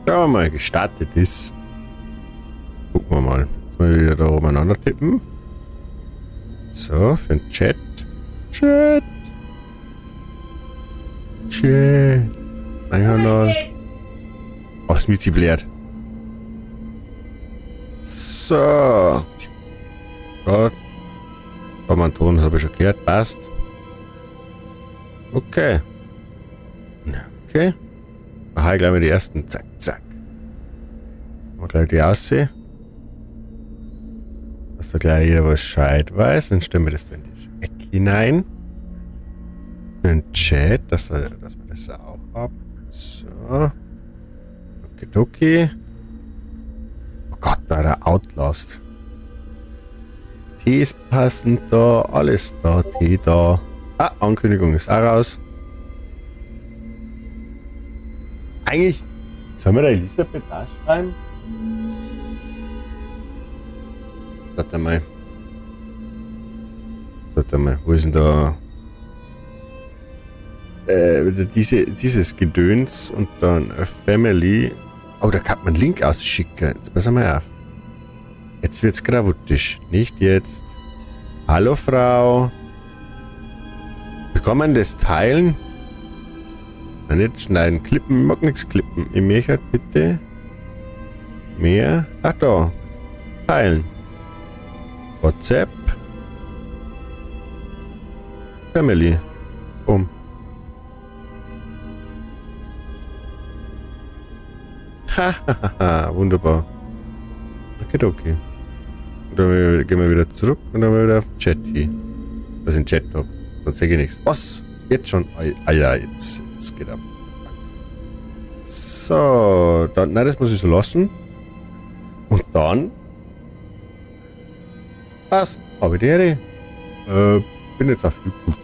Ja, mal gestartet ist. Gucken wir mal. Jetzt mal wieder da umeinander tippen. So, für den Chat. Chat. Mein Kanal. Was mit sie blärt. So. Ja. Kann man Ton, das habe ich schon gehört. Passt. Okay. Okay. Aha, ich glaube die ersten. Zack, zack. Mal gleich die aussehen. Dass da gleich jeder was Bescheid weiß. Dann stellen wir das dann in das Eck hinein. In den Chat, dass wir das auch haben. So. Okidoki. Oh Gott, da der Outlast. Tee ist passend da. Alles da. Tee da. Ah, Ankündigung ist auch raus. Eigentlich, sollen wir da Elisabeth da schreiben? Warte mal. Wo ist denn da? Dieses Gedöns und dann Family. Oh, da kann man einen Link ausschicken. Jetzt pass mal auf. Jetzt wird's gravutisch. Nicht jetzt. Hallo Frau. Wie kann man das teilen? Nicht schneiden, klippen, ich mag nichts klippen. Ich möchte halt bitte mehr. Ach da. Teilen. WhatsApp. Family. Boom. Hahaha, wunderbar. Okay. Und dann gehen wir wieder zurück und dann wieder auf den Chat hier. Was ich in den Chat habe. Sonst sehe ich nichts. Was? Jetzt schon? Ah ja, jetzt geht ab. So, dann, nein, das muss ich so lassen. Und dann passt. Habe die Ehre. Bin jetzt auf YouTube.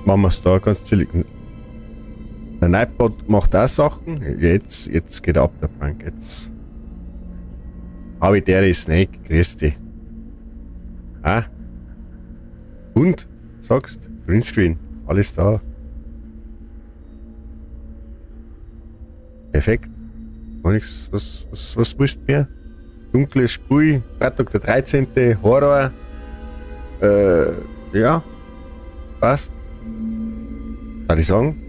Mama Star, ganz chillig. Der Nightbot macht auch Sachen. Jetzt geht ab der Prank. Jetzt. Habe die Ehre, Snake. Grüß dich. Ah? Und? Sagst? Greenscreen. Alles da. Perfekt. Nix, was willst du mehr? Dunkles Spiel. Freitag der 13. Horror. Ja. Passt. Kann ich sagen?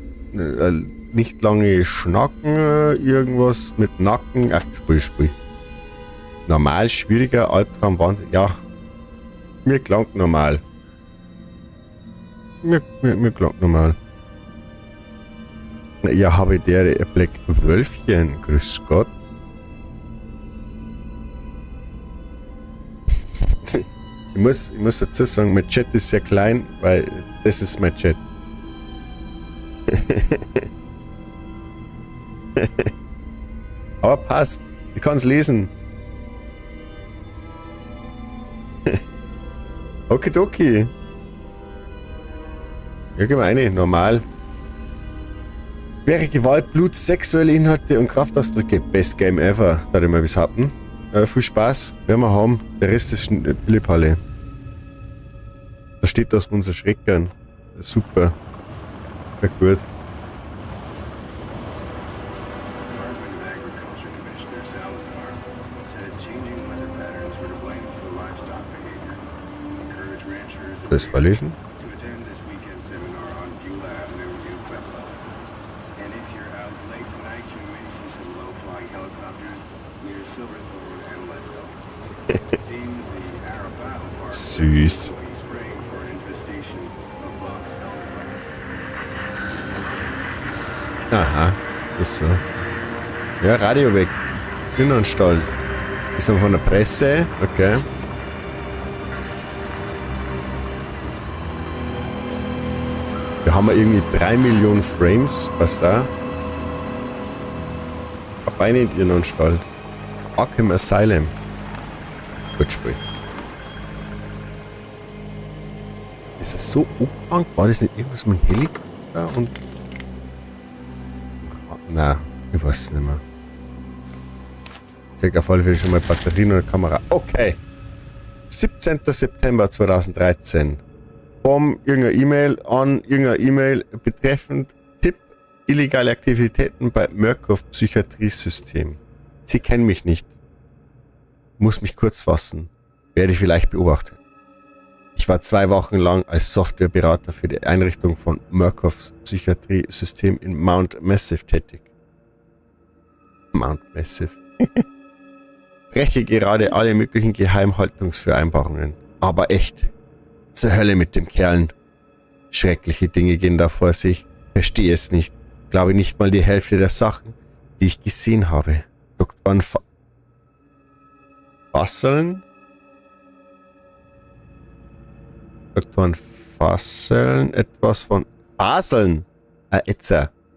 Nicht lange schnacken. Irgendwas mit Nacken. Ach, Spiel. Normal, schwieriger, Albtraum, Wahnsinn. Ja. Mir klang normal. Mir klang normal. Ja, habe der Black Wölfchen. Grüß Gott. Ich muss dazu sagen, mein Chat ist sehr klein, weil das ist mein Chat. Aber passt. Ich kann es lesen. Okidoki. Ja, geh mal rein. Normal. Schwere Gewalt, Blut, sexuelle Inhalte und Kraftausdrücke. Best Game ever. Da ich mal was hatten. Viel Spaß. Werden wir haben. Der Rest ist Pillepalle. Da steht das unser Schreckern. Super. Ja, gut. Soll ich es verlesen? Süß. Aha, so ist so. Ja, Radio weg. Innenanstalt. Ist dann von der Presse. Okay. Da haben wir irgendwie 3 Millionen Frames. Was da? Ab eine in Innenanstalt. Arkham Asylum. Gut Spiel. Ist das so umgefangen? War das nicht irgendwas mit einem Helikopter und. Na, ich weiß es nicht mehr. Ich zeige auf alle Fälle schon mal Batterien und Kamera. Okay. 17. September 2013. Vom irgendeine E-Mail an irgendeine E-Mail betreffend Tipp Illegale Aktivitäten bei Murkoff Psychiatriesystem. Sie kennen mich nicht. Muss mich kurz fassen. Werde vielleicht beobachtet. Ich war 2 Wochen lang als Softwareberater für die Einrichtung von Murkoffs Psychiatriesystem in Mount Massive tätig. Mount Massive. Breche gerade alle möglichen Geheimhaltungsvereinbarungen. Aber echt. Zur Hölle mit dem Kerlen. Schreckliche Dinge gehen da vor sich. Verstehe es nicht. Glaube nicht mal die Hälfte der Sachen, die ich gesehen habe. Doktoren Fasseln? Doktoren Fasseln etwas von... Faseln!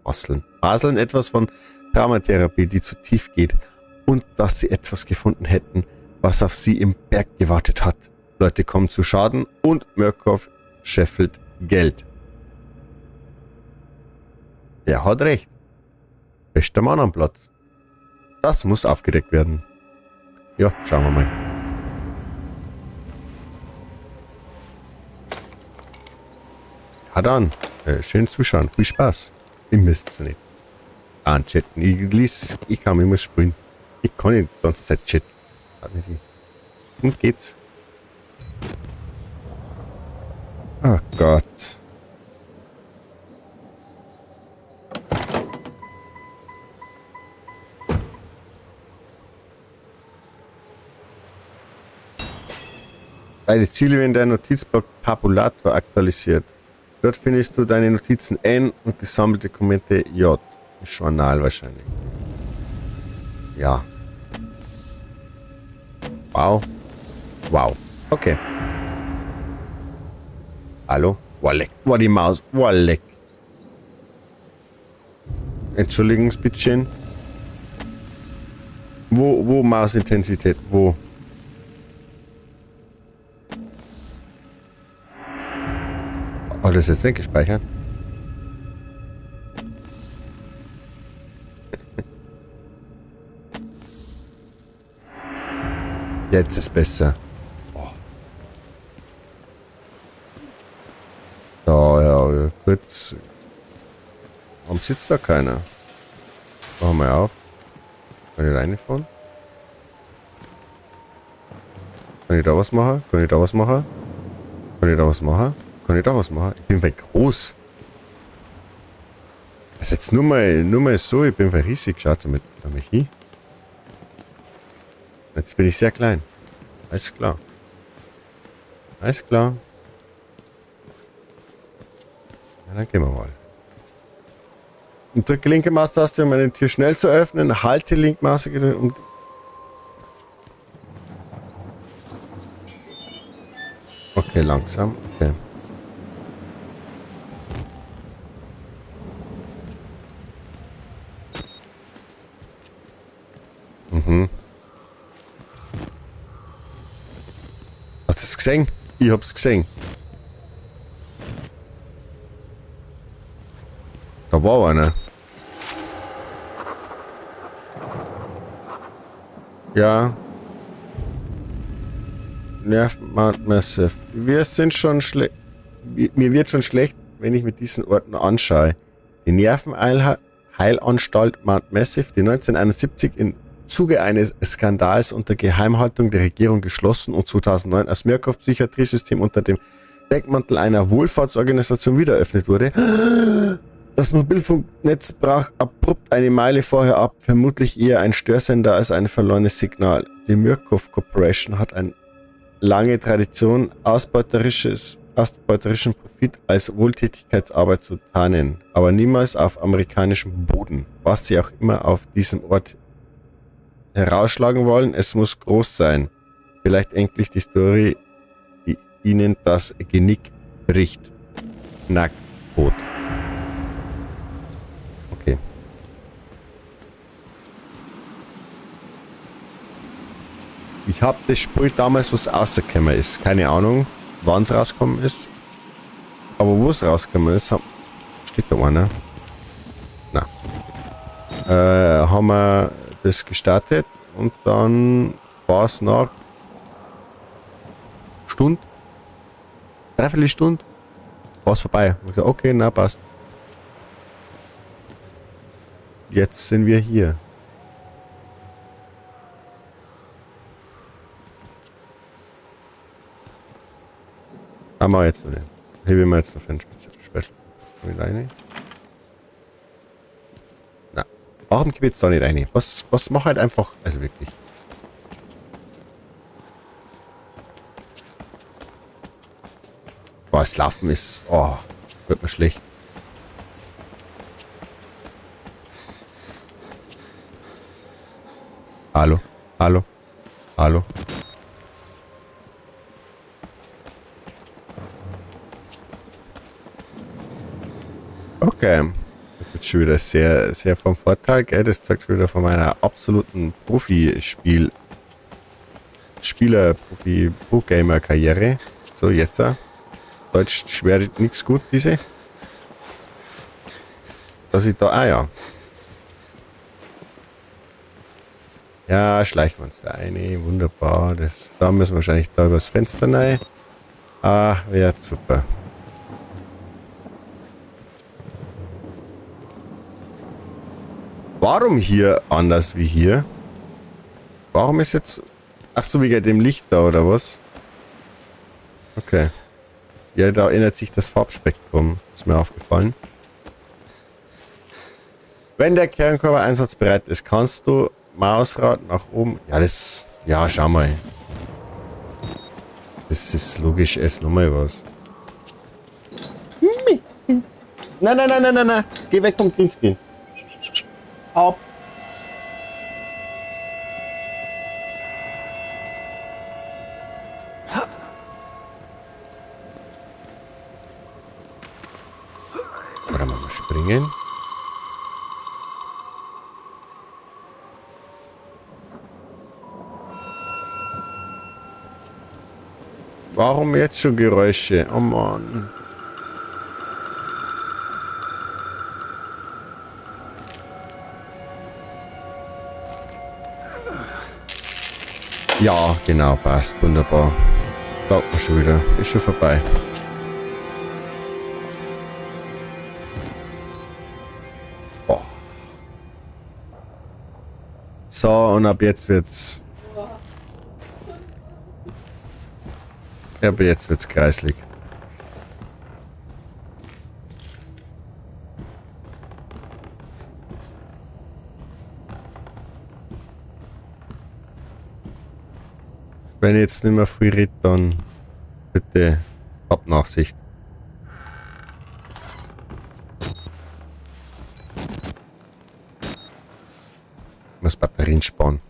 Faseln etwas von Traumatherapie, die zu tief geht. Und dass sie etwas gefunden hätten, was auf sie im Berg gewartet hat. Leute kommen zu Schaden und Murkoff scheffelt Geld. Der hat recht. Bester Mann am Platz. Das muss aufgedeckt werden. Ja, schauen wir mal. Ja dann, schön zuschauen. Viel Spaß. Ihr müsst's nicht. Chatten. Ich kann immer spielen. Ich kann nicht die ganze Zeit chatten. Und geht's. Oh Gott. Deine Ziele werden dein Notizblock Tabulator aktualisiert. Dort findest du deine Notizen N und gesammelte Dokumente J. Journal wahrscheinlich. Ja. Wow. Wow. Okay. Hallo? Walleck. War die Maus. Walleck. Entschuldigung, bittchen. Wo Mausintensität? Wo? Oh, das ist jetzt nicht gespeichert. Jetzt ist besser. Oh. Da, ja, kurz. Warum sitzt da keiner? Machen wir auf. Kann ich reinfahren? Kann ich da was machen? Kann ich da was machen? Kann ich da was machen? Kann ich da was machen? Ich bin weit groß. Also jetzt nur mal so, ich bin weit riesig. Schaut mit mich hin. Jetzt bin ich sehr klein. Alles klar. Alles klar. Na, dann gehen wir mal. Und drücke linke Maustaste, um eine Tür schnell zu öffnen. Halte linke Maustaste, um... Okay, langsam. Okay. Mhm. Hast du es gesehen? Ich hab's gesehen. Da war einer. Ja. Nervenmount Massive. Wir sind schon schlecht. Mir wird schon schlecht, wenn ich mit diesen Orten anschaue. Die Nervenheilanstalt Mount Massive, die 1971 im Zuge eines Skandals unter Geheimhaltung der Regierung geschlossen und 2009 als Murkoff Psychiatriesystem unter dem Deckmantel einer Wohlfahrtsorganisation wieder eröffnet wurde. Das Mobilfunknetz brach abrupt eine Meile vorher ab, vermutlich eher ein Störsender als ein verlorenes Signal. Die Murkoff Corporation hat eine lange Tradition, ausbeuterischen Profit als Wohltätigkeitsarbeit zu tarnen, aber niemals auf amerikanischem Boden, was sie auch immer auf diesem Ort herausschlagen wollen. Es muss groß sein. Vielleicht endlich die Story, die ihnen das Genick bricht. Nacktboot. Okay. Ich habe das Spiel damals, was rausgekommen ist. Keine Ahnung, wann es rausgekommen ist. Aber wo es rausgekommen ist, steht da einer. Na. Haben wir das gestartet und dann war es nach Stunde, dreiviertel Stunde, war es vorbei. Und ich gesagt, okay, na passt. jetzt sind wir hier. Haben wir jetzt noch nicht. Heben wir jetzt noch für ein Special rein. Na, warum geht jetzt da nicht rein? Was mach halt einfach, also wirklich. Boah, das Laufen ist, oh, wird mir schlecht. Hallo, hallo, hallo. Okay. Das ist jetzt schon wieder sehr, sehr vom Vorteil, gell? Das zeigt schon wieder von meiner absoluten Pro-Gamer-Karriere. So, jetzt. Deutsch schwer nichts gut, diese. Dass ich da, ja. Ja, schleichen wir uns da eine. Wunderbar. Da müssen wir wahrscheinlich da übers Fenster rein. Ah, wäre super. Warum hier anders wie hier? Warum ist jetzt... Ach so, wegen dem Licht da, oder was? Okay. Ja, da ändert sich das Farbspektrum. Ist mir aufgefallen. Wenn der Kernkörper einsatzbereit ist, kannst du Mausrad nach oben... Ja, das... Ja, schau mal. Das ist logisch. Ess nochmal was. Nein, nein, nein, nein, nein, nein. Geh weg vom Greenscreen. Ab. Oder mal springen. Warum jetzt schon Geräusche? Oh Mann. Ja, genau, passt. Wunderbar. Glaubt mir schon wieder. Ist schon vorbei. Boah. So, und ab jetzt wird's... Ja, aber jetzt wird's kreislig. Wenn ich jetzt nicht mehr viel rede, dann bitte habt Nachsicht. Ich muss Batterien sparen.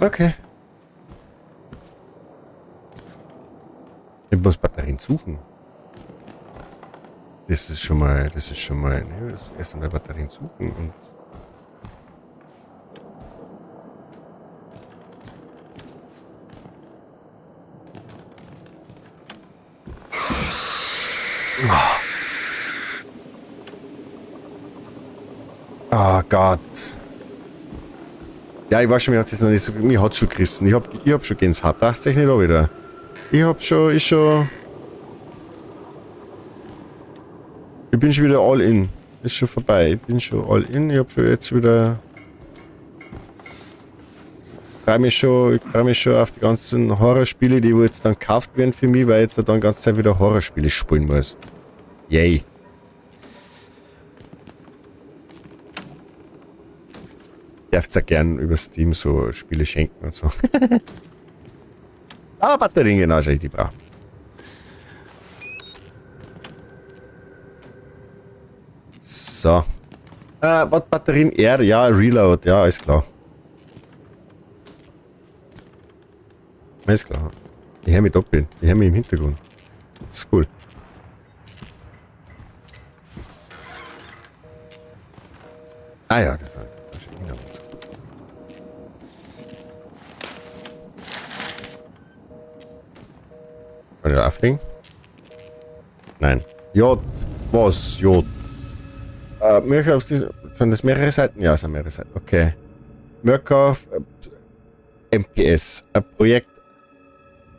Okay. Ich muss Batterien suchen. Das ist schon mal, ne, das erst einmal Batterien suchen und oh Gott. Ja, ich weiß schon, mir hat es noch nicht so, mir hat's schon gerissen. Ich hab schon Gänsehaut. Dacht's euch nicht auch wieder. Ich bin schon wieder all in. Ist schon vorbei. Ich bin schon all in. Ich hab schon jetzt wieder... Ich freue mich schon auf die ganzen Horrorspiele, die jetzt dann gekauft werden für mich, weil ich jetzt dann die ganze Zeit wieder Horrorspiele spielen muss. Yay. Darfst ja gern über Steam so Spiele schenken und so. Aber Batterien genau, schau ich die brauche. So. Was Batterien R? Ja, Reload. Ja, ist klar. Ist klar. Ich höre mich doppelt. Ich höre mich im Hintergrund. Das ist cool. Ah ja, das ist schon genau so. Kann ich da auflegen? Nein. J. Was? J. Sind das mehrere Seiten? Ja, es sind mehrere Seiten. Okay. Murkoff MPS. Ein Projekt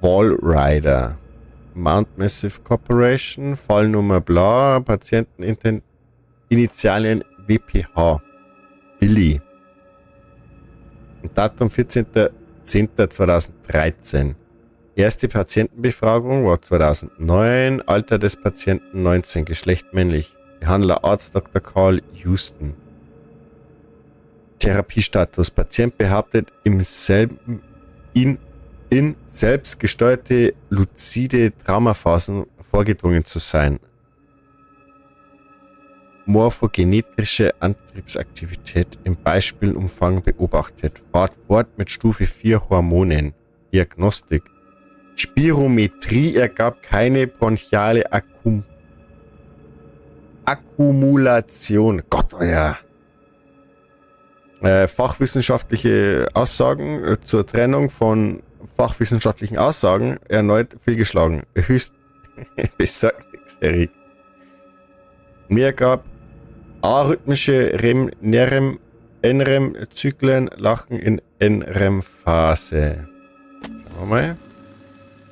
Wallrider. Mount Massive Corporation, Fallnummer bla, Patienteninitialien WPH. Billy. Datum 14.10.2013. Erste Patientenbefragung war 2009. Alter des Patienten 19. Geschlecht männlich. Behandler Arzt Dr. Carl Houston. Therapiestatus. Patient behauptet, in selbstgesteuerte luzide Traumaphasen vorgedrungen zu sein. Morphogenetische Antriebsaktivität im Beispielumfang beobachtet. Wort mit Stufe 4 Hormonen. Diagnostik. Spirometrie ergab keine bronchiale Akkumulation. Gott, oh ja. Fachwissenschaftliche Aussagen zur Trennung von fachwissenschaftlichen Aussagen erneut fehlgeschlagen. Höchst besorgniserregend. Mir gab arrhythmische NREM-Zyklen, Lachen in NREM-Phase. Schauen wir mal.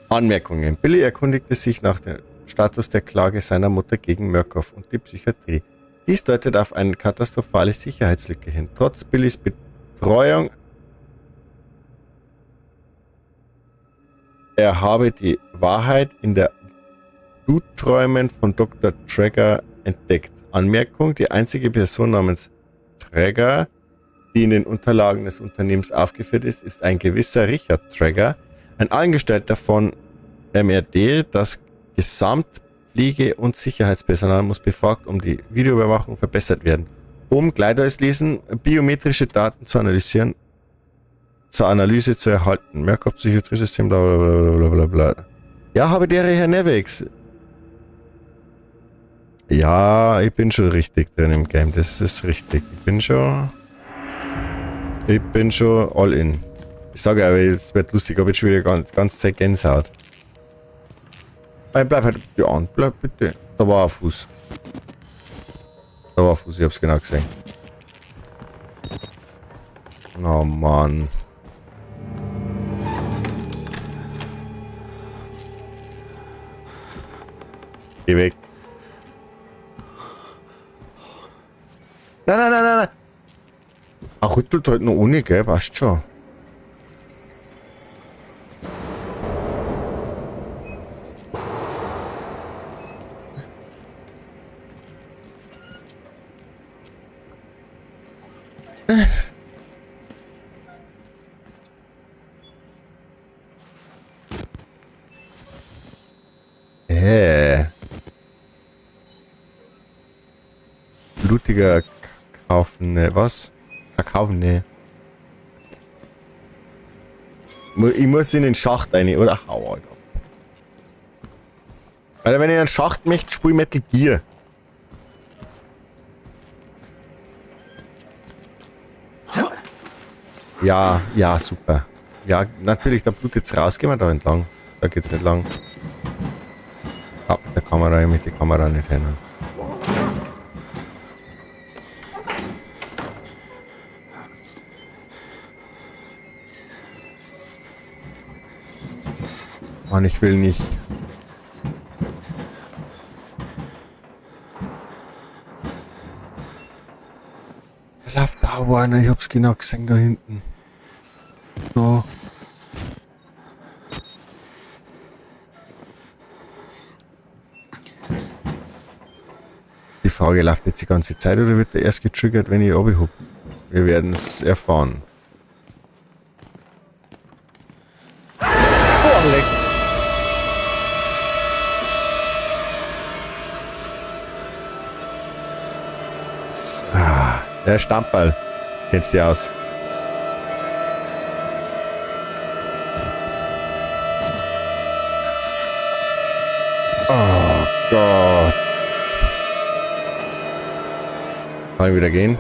Anmerkungen. Billy erkundigte sich nach dem Status der Klage seiner Mutter gegen Murkoff und die Psychiatrie. Dies deutet auf eine katastrophale Sicherheitslücke hin. Trotz Billys Betreuung er habe die Wahrheit in der Blutträumen von Dr. Traeger entdeckt. Anmerkung, die einzige Person namens Traeger, die in den Unterlagen des Unternehmens aufgeführt ist, ist ein gewisser Richard Traeger, ein Angestellter von MRD. Das Gesamtpflege- und Sicherheitspersonal muss befragt, um die Videoüberwachung verbessert werden. Um Gleitweis lesen, biometrische Daten zu analysieren, zur Analyse zu erhalten. Murkoff Psychiatriesystem, bla bla bla bla bla. Ja, habe der Herr Nevex. Ja, ich bin schon richtig drin im Game, das ist richtig. Ich bin schon all in. Ich sage aber, es wird lustig, aber jetzt schon wieder ganz Zeit Gänsehaut. Bleib halt bitte an, bleib bitte. Da war ein Fuß. Da war ein Fuß, ich hab's genau gesehen. Oh Mann. Geh weg. Nein. Ach, rüttelt halt noch ohne, gell? Passt schon. Blutiger Kakaofene. Was? Kakaofene. Ich muss in den Schacht rein, oder? Hau, Alter. Weil wenn ich in den Schacht möchte, spiel Metal Gear. Ja, super. Ja, natürlich, da blutet's raus. Gehen wir da entlang. Da geht's nicht lang. Ah, mit der Kamera, ich möchte die Kamera nicht hin. Mann, ich will nicht. Da läuft da einer, ich hab's genau gesehen da hinten. Da. Die Frage, läuft jetzt die ganze Zeit oder wird der erst getriggert, wenn ich runterhub? Wir werden es erfahren. Boah, leck. Der Stammball. Kennst du aus? Oh Gott. Kann ich wieder gehen?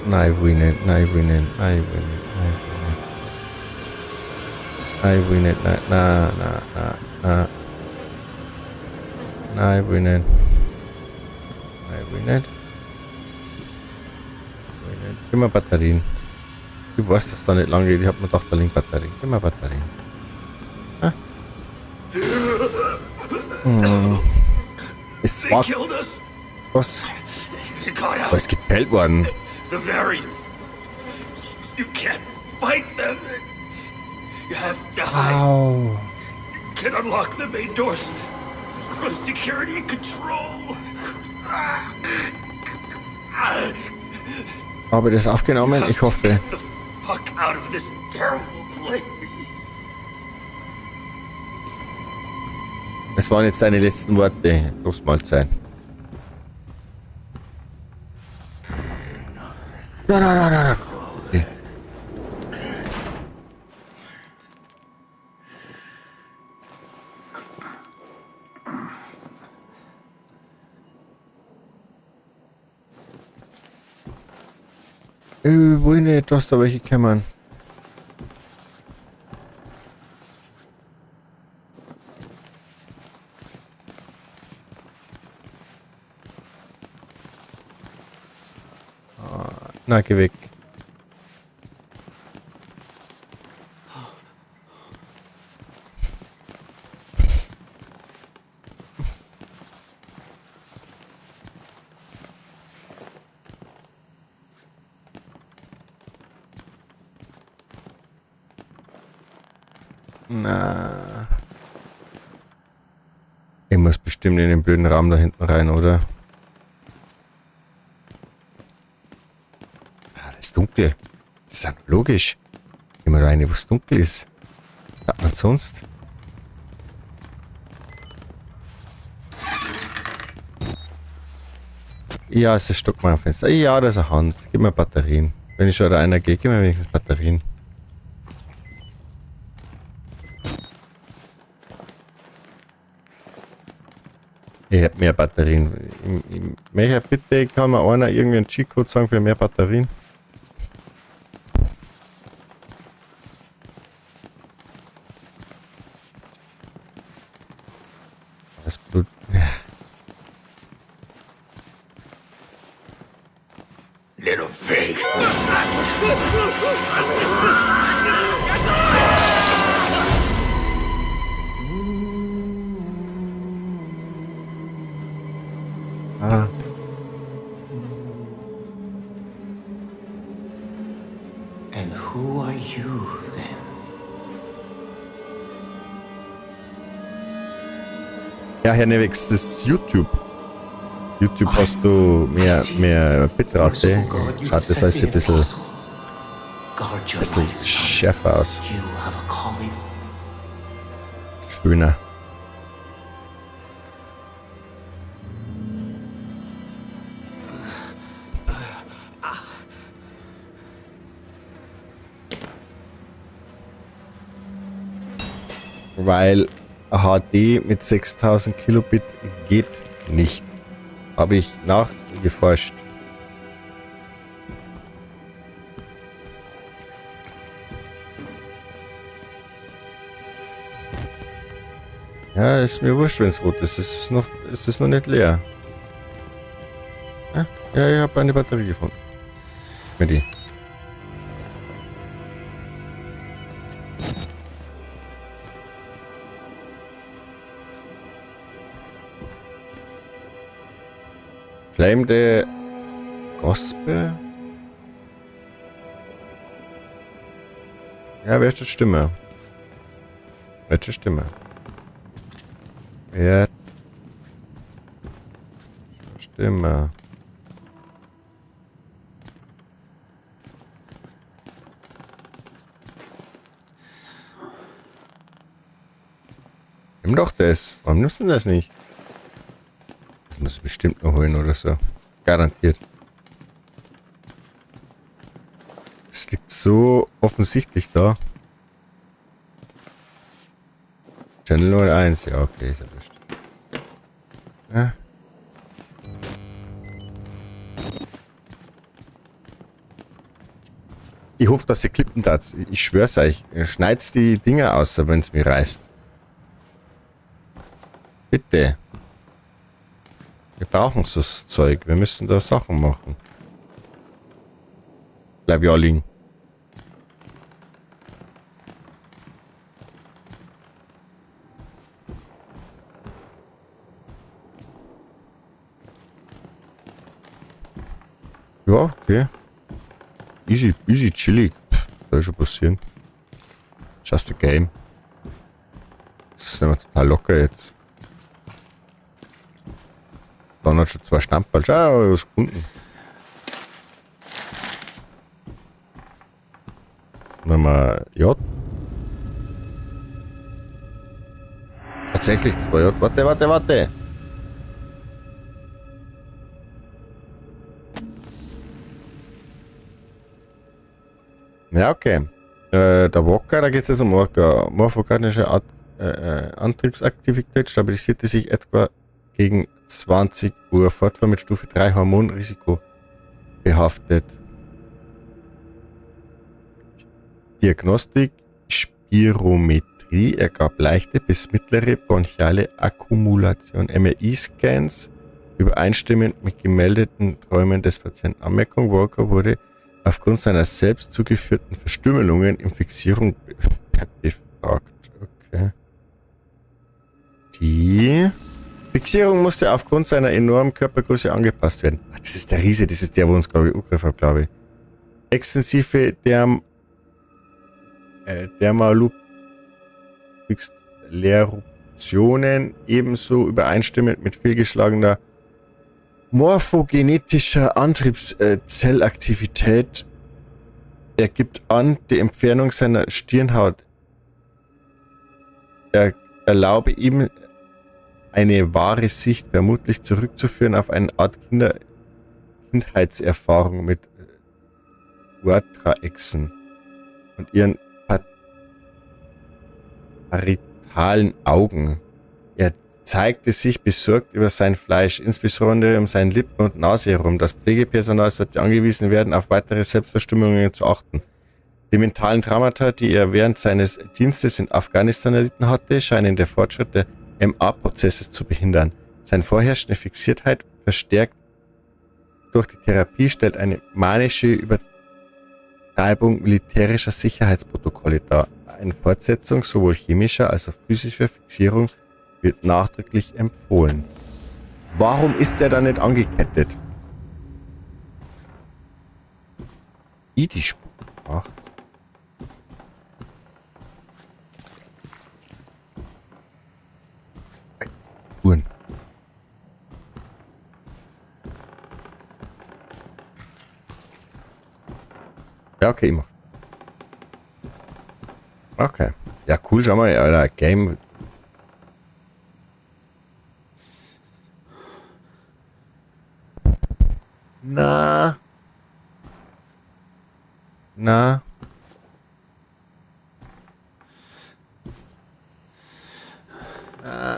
Nein, ich will nicht. Na. Nein, will nicht. Nein, will nicht. Will nicht. Gib mir Batterien. Ich weiß, dass da nicht lang geht. Ich hab mir gedacht, da liegen Batterien. Gib mir Batterien. Ah. Es war... Was? Was ist gefällt worden? The variants. You can't fight them. You have died. Au. You can unlock the main doors from security control. Habe das aufgenommen? Ich hoffe. Get the fuck out of this terrible place. Es waren jetzt deine letzten Worte. Mahlzeit. Nein. Okay. Wo nicht, dass da welche kommen. Na, geh weg. Na. Ich muss bestimmt in den blöden Raum da hinten rein, oder? Dunkel. Das ist ja logisch. Immer rein, wo es dunkel ist. Was hat man sonst? Ja, es ist ein Stock am Fenster. Ja, da ist eine Hand. Gib mir Batterien. Wenn ich schon da einer gehe, gib mir wenigstens Batterien. Ich hätte mehr Batterien. Welcher bitte kann mir einer irgendwie einen Cheatcode sagen für mehr Batterien? Das Blut. Ja. Little pig. Ah. And who are you then? Ja, Herr Nevix, das ist YouTube. YouTube hast du mehr Bitrate. Schaut das alles ein bisschen schärfer aus. Schöner. Weil HD mit 6000 Kilobit geht nicht. Habe ich nachgeforscht. Ja, ist mir wurscht, wenn es rot ist. Es ist noch nicht leer. Ja, ich habe eine Batterie gefunden. Mit die. Claim the Gospel? Ja, welche Stimme? Welche Stimme? Wer? Stimme. Nimm doch das. Warum nimmst du denn das nicht? Das muss ich bestimmt noch holen oder so. Garantiert. Es liegt so offensichtlich da. Channel 01, ja, okay, ist ja wurscht. Ja. Ich hoffe, dass ihr klippen tat. Ich schwör's euch. Schneid's die Dinger aus, wenn es mir reißt. Bitte. Wir brauchen so das Zeug. Wir müssen da Sachen machen. Bleib ja liegen. Ja, okay. Easy, chillig. Pff, soll schon passieren. Just a game. Das ist immer total locker jetzt. Dann hat schon 2 Stammball. Schau, was gefunden. Nochmal J. Tatsächlich, das war J. Warte. Ja, okay. Der Walker, da geht es jetzt um Walker. Morphokanische Antriebsaktivität stabilisierte sich etwa gegen 20 Uhr. Fortfahren mit Stufe 3 Hormonrisiko behaftet. Diagnostik, Spirometrie ergab leichte bis mittlere bronchiale Akkumulation. MRI-Scans übereinstimmend mit gemeldeten Träumen des Patienten. Anmerkung: Walker wurde aufgrund seiner selbst zugeführten Verstümmelungen in Fixierung befragt. Okay. Die Fixierung musste aufgrund seiner enormen Körpergröße angepasst werden. Ach, das ist der Riese, das ist der, wo uns, glaube ich, angegriffen hat, glaube ich. Extensive Dermalleruptionen ebenso übereinstimmend mit fehlgeschlagener morphogenetischer Antriebszellaktivität. Er gibt an, die Entfernung seiner Stirnhaut erlaube ihm eine wahre Sicht, vermutlich zurückzuführen auf eine Art Kindheitserfahrung mit Urtraechsen und ihren paritalen Augen. Er zeigte sich besorgt über sein Fleisch, insbesondere um seine Lippen und Nase herum. Das Pflegepersonal sollte angewiesen werden, auf weitere Selbstverstümmelungen zu achten. Die mentalen Traumata, die er während seines Dienstes in Afghanistan erlitten hatte, scheinen den Fortschritt der MA-Prozesses zu behindern. Seine vorherrschende Fixiertheit, verstärkt durch die Therapie, stellt eine manische Übertreibung militärischer Sicherheitsprotokolle dar. Eine Fortsetzung sowohl chemischer als auch physischer Fixierung wird nachdrücklich empfohlen. Warum ist er da nicht angekettet? Die Spur macht. Uhren. Ja, okay, immer. Okay. Ja, cool, schau mal, Alter, Game. Na.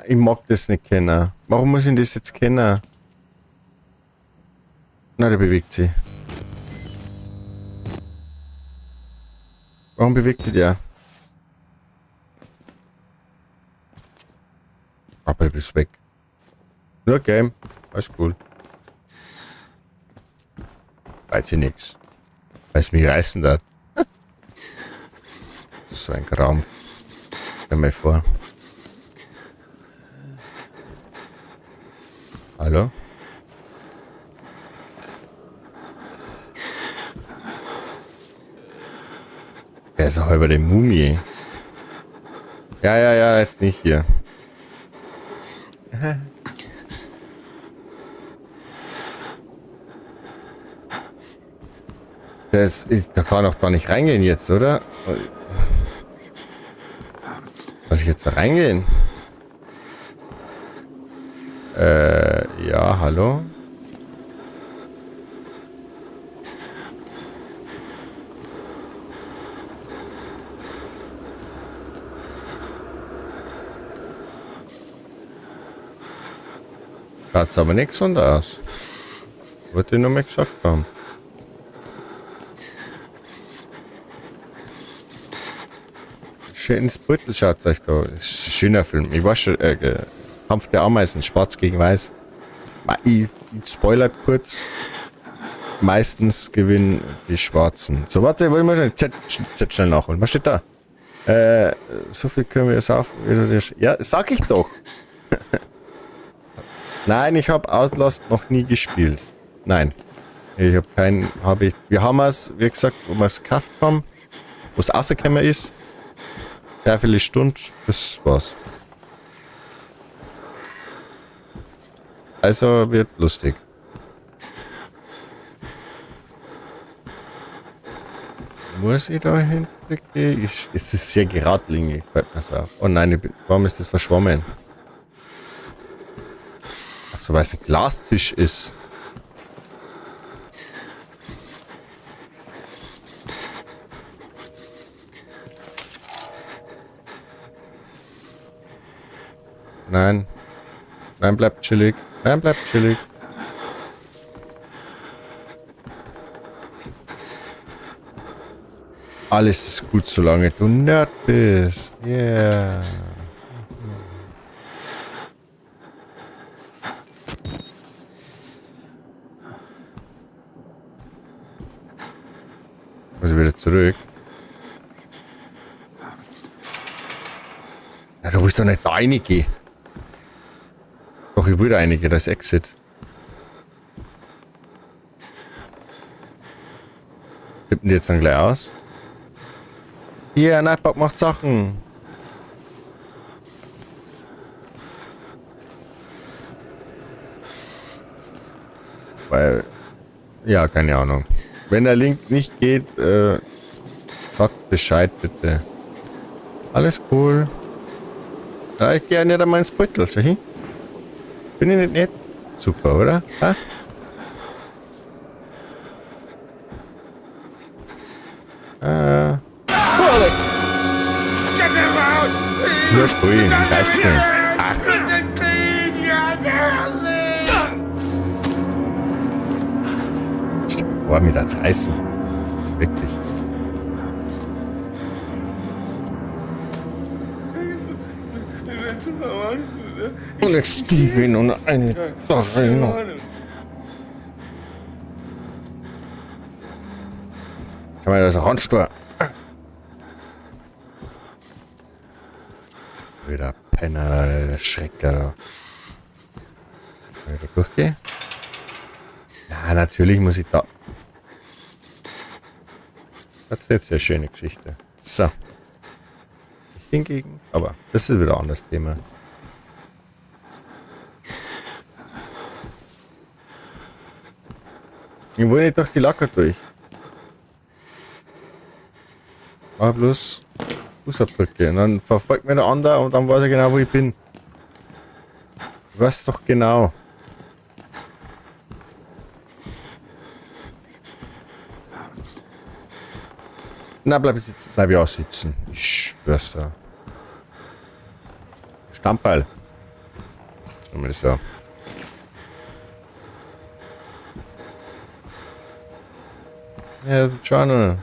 Ich mag das nicht kennen. Warum muss ich das jetzt kennen? Na, der bewegt sich. Warum bewegt sich der? Aber ich ist weg. Nur Game. Alles cool. Weiß ich nix. Weil es mich reißen da. So ein Kram. Stell mir vor. Hallo? Wer ist auch über den Mumie? Ja, jetzt nicht hier. Da kann auch da nicht reingehen jetzt, oder? Soll ich jetzt da reingehen? Ja, hallo? Schaut's aber nicht gesund aus. Wollte ich nur mal gesagt haben. Schön ins Beutel schaut euch da. Das ist ein schöner Film. Ich war schon, Kampf der Ameisen, schwarz gegen weiß. Ich spoilert kurz. Meistens gewinnen die Schwarzen. So, warte, wollen wir Z schnell nachholen. Was steht da? So viel können wir saufen. Ja, sag ich doch. Nein, ich habe Outlast noch nie gespielt. Nein. Ich habe keinen, wir haben es, wie gesagt, wo wir es gekauft haben, wo es rausgekommen ist. Sehr viele Stunden, das war's. Also wird lustig. Muss ich da hinten gehen? Es ist sehr geradlinig, fällt mir so auf. Oh nein, warum ist das verschwommen? Achso, weil es ein Glastisch ist. Nein. Nein, bleibt chillig. Nein, bleibt chillig. Alles ist gut, solange du Nerd bist. Yeah. Muss ich wieder zurück. Ja, du willst doch nicht da reingehen. Doch, ich will da reingehen, das Exit. Tippen die jetzt dann gleich aus? Hier, Nightbug macht Sachen. Weil, ja, keine Ahnung. Wenn der Link nicht geht, sagt Bescheid bitte. Alles cool. Ja, ich gehe ja nicht einmal ins Beutel, schau hin. Bin ich nicht nett? Super, oder? Ha? Jetzt nur sprühen, reißt sie. Boah, mir das reißen. Das ist wirklich. Und jetzt Steven und eine Dose noch. Schau mal, das ist ein Hornstor. Wieder Penner, der Schrecker da. Wenn ich da durchgehe? Ja, natürlich muss ich da. Das ist jetzt eine schöne Geschichte. So. Ich hingegen, aber das ist wieder ein anderes Thema. Ich will nicht durch die Lacker durch. Aber bloß Fußabdrücke. Und dann verfolgt mir der andere und dann weiß er genau, wo ich bin. Du weißt doch genau. Na, bleib ich auch sitzen. Ich schwör's da. Stammball. Mal so. Ja, das ist schon.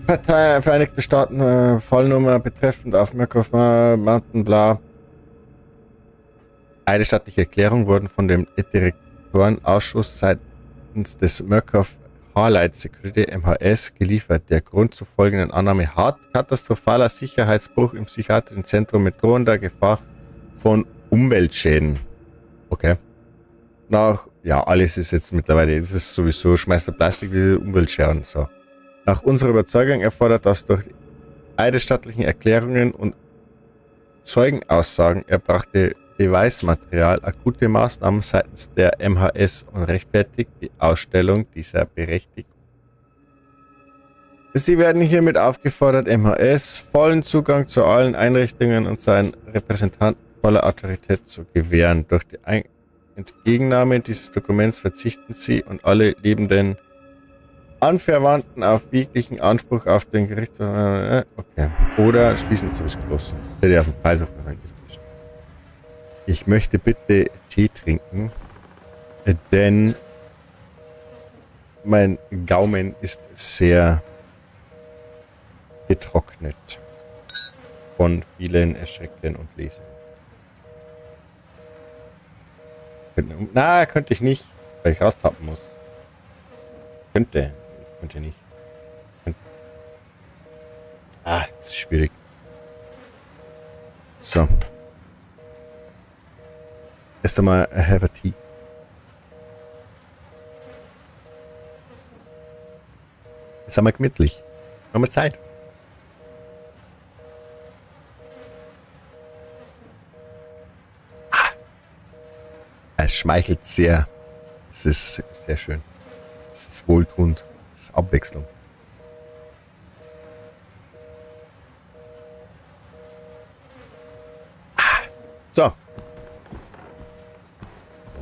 Vereinigte Staaten, Fallnummer betreffend auf Murkoff Mountain, bla. Eidesstattliche Erklärungen wurden von dem Direktorenausschuss seitens des Murkoff Harlight Security MHS geliefert. Der Grund zur folgenden Annahme: katastrophaler Sicherheitsbruch im psychiatrischen Zentrum mit drohender Gefahr von Umweltschäden. Okay. Ja, alles ist jetzt mittlerweile, das ist sowieso, schmeißt der Plastik wie Umweltschäden, so. Nach unserer Überzeugung erfordert das durch eidesstattlichen Erklärungen und Zeugenaussagen erbrachte Beweismaterial akute Maßnahmen seitens der MHS und rechtfertigt die Ausstellung dieser Berechtigung. Sie werden hiermit aufgefordert, MHS vollen Zugang zu allen Einrichtungen und seinen Repräsentanten voller Autorität zu gewähren. Durch die Entgegennahme dieses Dokuments verzichten sie und alle lebenden Anverwandten auf jeglichen Anspruch auf den Gerichtshof. Okay. Oder schließen Sie es geschlossen. Das hätte ich auf den Preis auf den gesagt. Ich möchte bitte Tee trinken, denn mein Gaumen ist sehr getrocknet. von vielen Erschrecken und Lesen. Na, könnte ich nicht, weil ich raustappen muss. Könnte nicht. Ah, das ist schwierig. So. Erst einmal have a tea. Jetzt haben wir gemütlich. Haben wir Zeit. Es schmeichelt sehr. Es ist sehr schön. Es ist wohltuend. Es ist Abwechslung. So.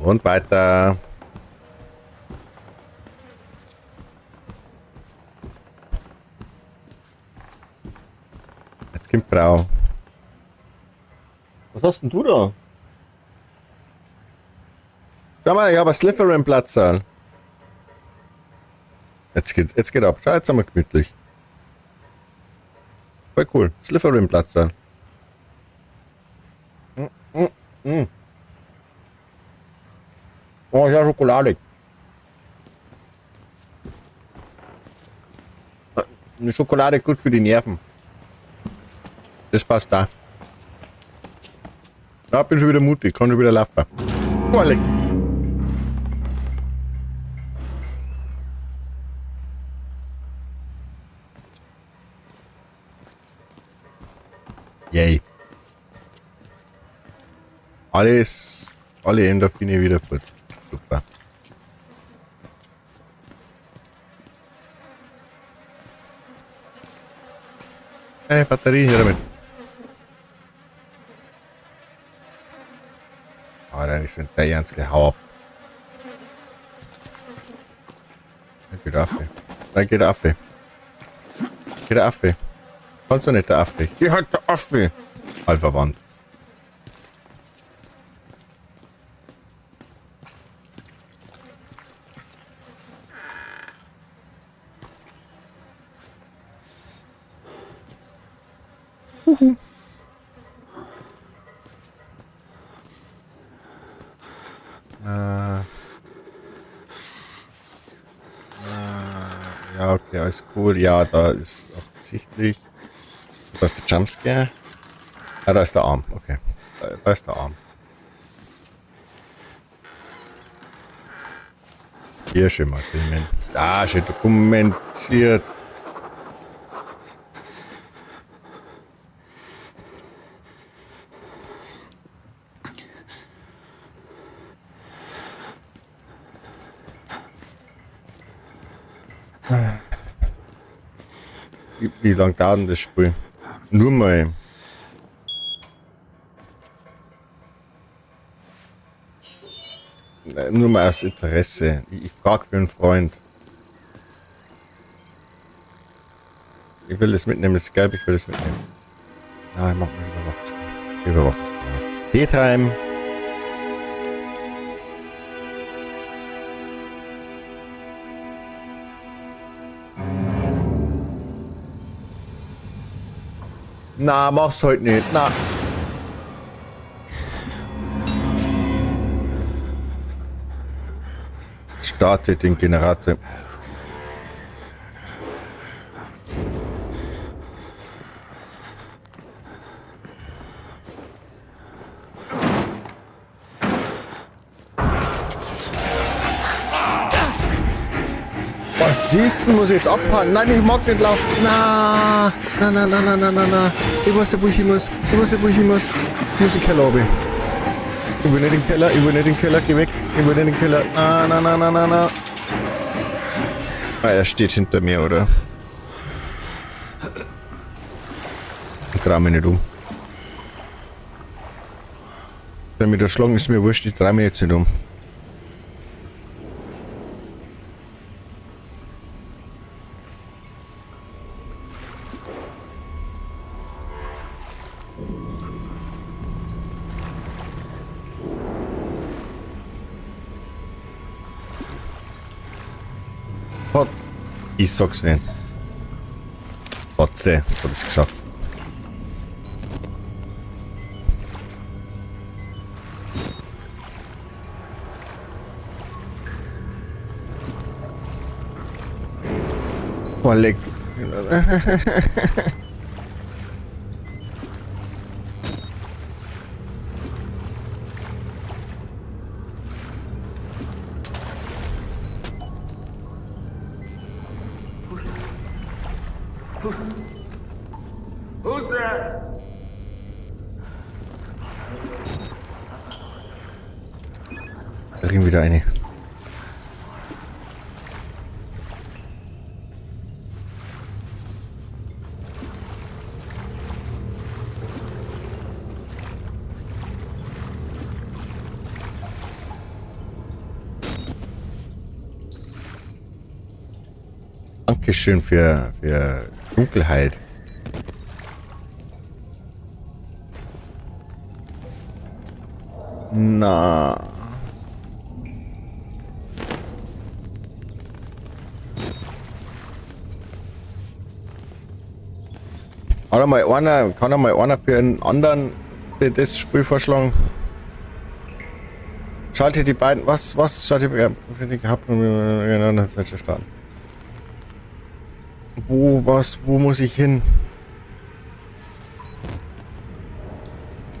Und weiter. Jetzt kommt Frau. Was hast denn du da? Schau mal, ich habe einen Slytherin-Platz. Jetzt geht ab. Schau, jetzt sind wir gemütlich. Voll cool. Slytherin-Platz. Oh, ja, Schokolade. Eine Schokolade gut für die Nerven. Das passt da. Ja, bin schon wieder mutig. Kann schon wieder laufen. Oh, leck. Yay. Alle Endorphine wieder fort. Super. Hey, Batterie, hier damit. Oh, das ist der ernste Haupt. Geht Affe. Nein, geht Affe. Geht Affe. Kannst du nicht, der Affe. Geh halt, der Affe. Allverwandt. Ja, okay, alles cool. Ja, da ist offensichtlich. Da ist der Jumpscare. Ah, da ist der Arm. Okay. Da ist der Arm. Hier schon mal filmen. Da schon dokumentiert. Wie lange dauert denn das Spiel? Nur mal. Nur mal aus Interesse. Ich frage für einen Freund. Ich will das mitnehmen, das ist gelb, ich will das mitnehmen. Nein, ich mach nicht Überwachungsspiel. Überwachungsspiel. Teetime. Na, mach's heute nicht. Na. Starte den Generator. Was ist denn? Muss ich jetzt abhalten? Nein, ich mag nicht laufen. Na. Ich weiß nicht, wo ich hin muss. Ich muss in den Keller runter. Ich will nicht in den Keller. Geh weg. Ich will nicht in den Keller. Na. Ah, er steht hinter mir, oder? Ich trau mich nicht um. Wenn mich erschlagen ist mir wurscht, ich trau mich jetzt nicht um. Ich sag's nicht. Potze, jetzt hab ich's gesagt. Boah, leck. Who's there? Da ging wieder eine. Dankeschön für Dunkelheit. Na. Kann einmal einer für einen anderen das Spiel vorschlagen? Schalte die beiden, was, schalte die gehabt und das wird schon starten. Wo muss ich hin?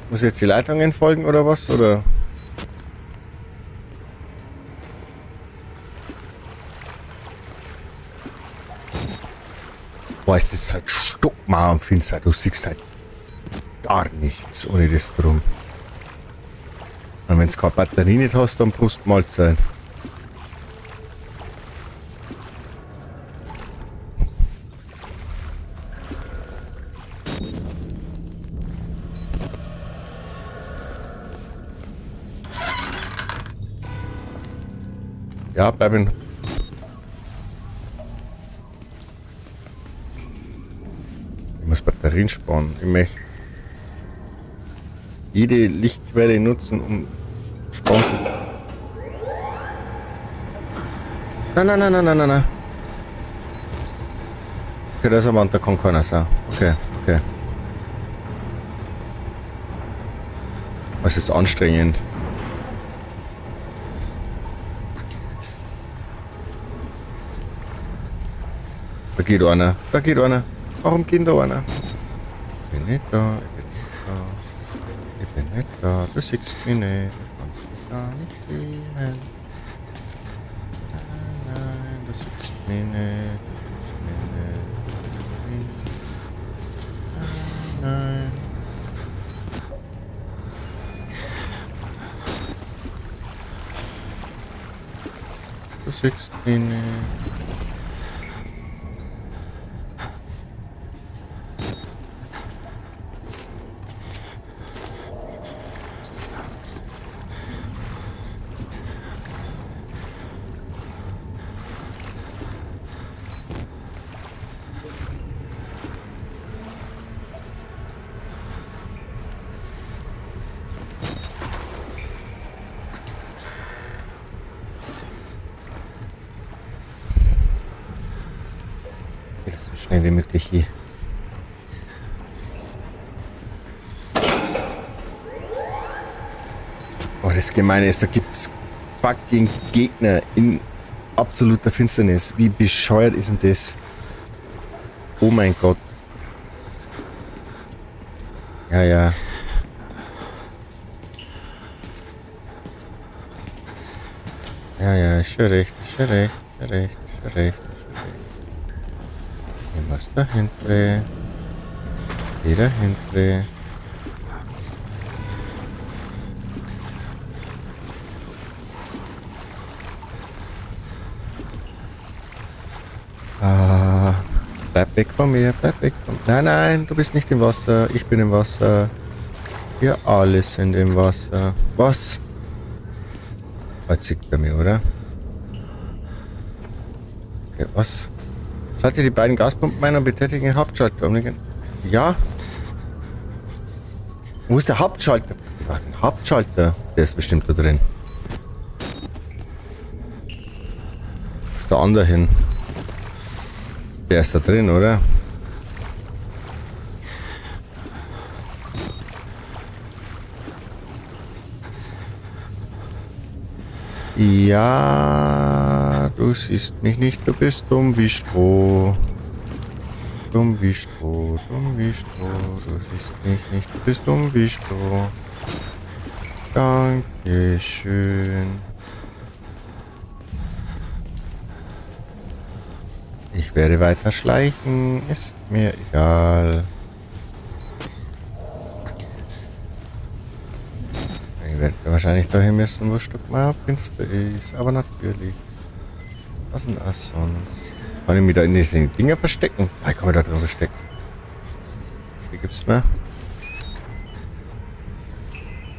Muss ich jetzt die Leitungen folgen oder was, oder? Boah, es ist halt stockmauer am Finster. Du siehst halt gar nichts ohne das drum. Und wenn du keine Batterie nicht hast, dann brust Mahlzeit. Ja, bleiben. Ich muss Batterien sparen. Ich möchte jede Lichtquelle nutzen, um sparen zu. Nein. Okay, da ist ein Wand, da kann keiner sein. Okay. Was ist anstrengend? Da geht einer. Warum geht da einer? Ich bin nicht da. Du siehst mich nicht. Du kannst mich gar nicht sehen. Nein, du siehst mich nicht. Nein. Du siehst mich nicht. So schnell wie möglich hier. Oh, das Gemeine ist, da gibt's fucking Gegner in absoluter Finsternis. Wie bescheuert ist denn das? Oh mein Gott. Ja. Ja, ist schon recht. Ich muss da hinten. Wieder hinten. Bleib weg von mir, Nein, du bist nicht im Wasser, ich bin im Wasser. Wir alle sind im Wasser. Was? Jetzt sieht er mir, oder? Okay, was? Schalte die beiden Gaspumpen ein und betätige den Hauptschalter. Ja? Wo ist der Hauptschalter? Ach, den Hauptschalter. Der ist bestimmt da drin. Wo ist der andere hin? Der ist da drin, oder? Ja, du siehst mich nicht, du bist dumm wie Stroh. Dumm wie Stroh, dumm wie Stroh. Du siehst mich nicht, du bist dumm wie Stroh. Dankeschön. Ich werde weiter schleichen, ist mir egal. Ich werde wahrscheinlich dahin müssen, wo Stück mal finster ist, aber natürlich. Was denn das sonst? Kann ich mich da in diesen Dinger verstecken? Ich kann mich da drin verstecken. Wie gibt's mehr?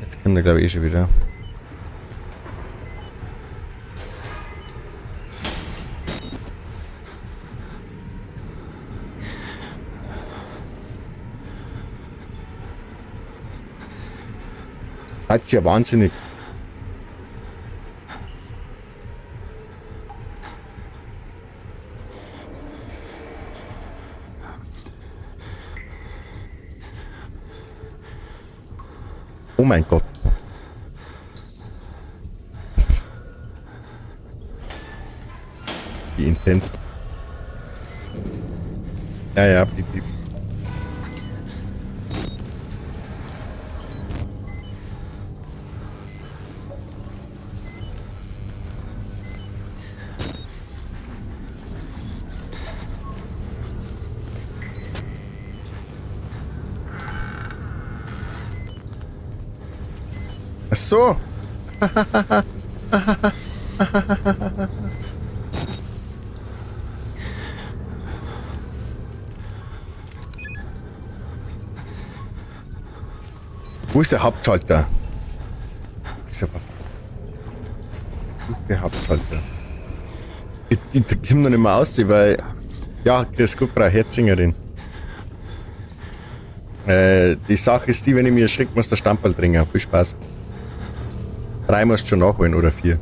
Jetzt kommt er, glaube ich, schon wieder. Das ist ja wahnsinnig. Oh mein Gott. Wie intens. Ja, ja, piep, piep. Ach so. Wo ist der Hauptschalter? Dieser Waffe. Wo ist der Hauptschalter? Ich komme noch nicht mehr aus, weil... Ja, grüß Gott, Frau Herzingerin. Die Sache ist die, wenn ich mir erschreckt, muss der Stamperl trinken. Viel Spaß. 3 musst du schon nachholen, oder 4.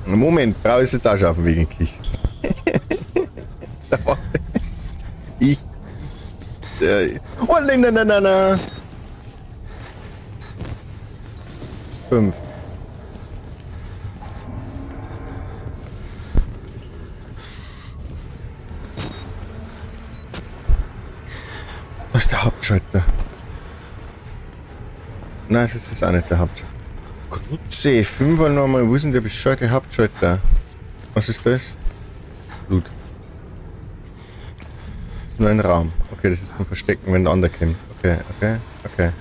Moment, Frau ist jetzt auch schon auf dem Weg in die Küche. Ich... oh, nein, nein, nein, nein, nein. 5. Was ist der Hauptschalter? Nein, es ist auch nicht der Hauptschalter. Grütze, 5 nochmal. Wo ist denn der bescheuerte Hauptschalter? Was ist das? Blut. Das ist nur ein Raum. Okay, das ist zum Verstecken, wenn der andere kommt. Okay, okay, okay.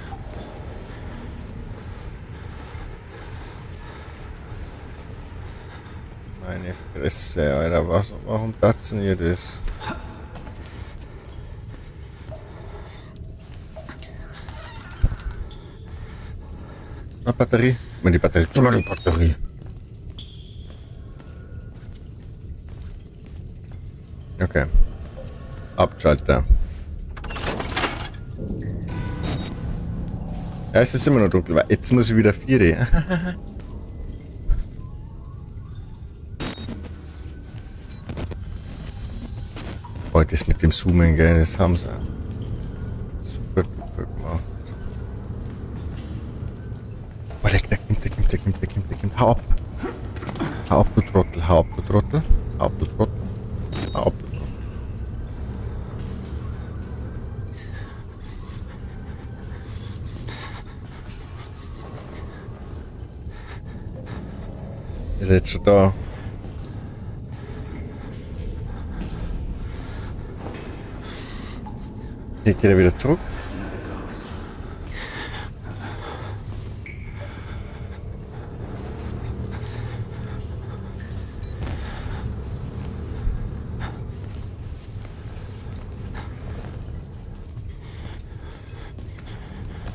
Meine Fresse, Alter. Warum tatzen ihr das? Eine Batterie? Ich meine, die Batterie. Tu mal die Batterie. Okay. Abschalter. Ja, es ist immer noch dunkel. Jetzt muss ich wieder 4D. Oh, das mit dem Zoomen, gell, das haben sie super duper gemacht. Oh, der kommt. Hau ab. Hau ab, du Trottel. Hau ab, du Trottel. Hau ab, du Trottel. Hau ab, du Trottel. Ist er jetzt schon da? Hier geht er wieder zurück.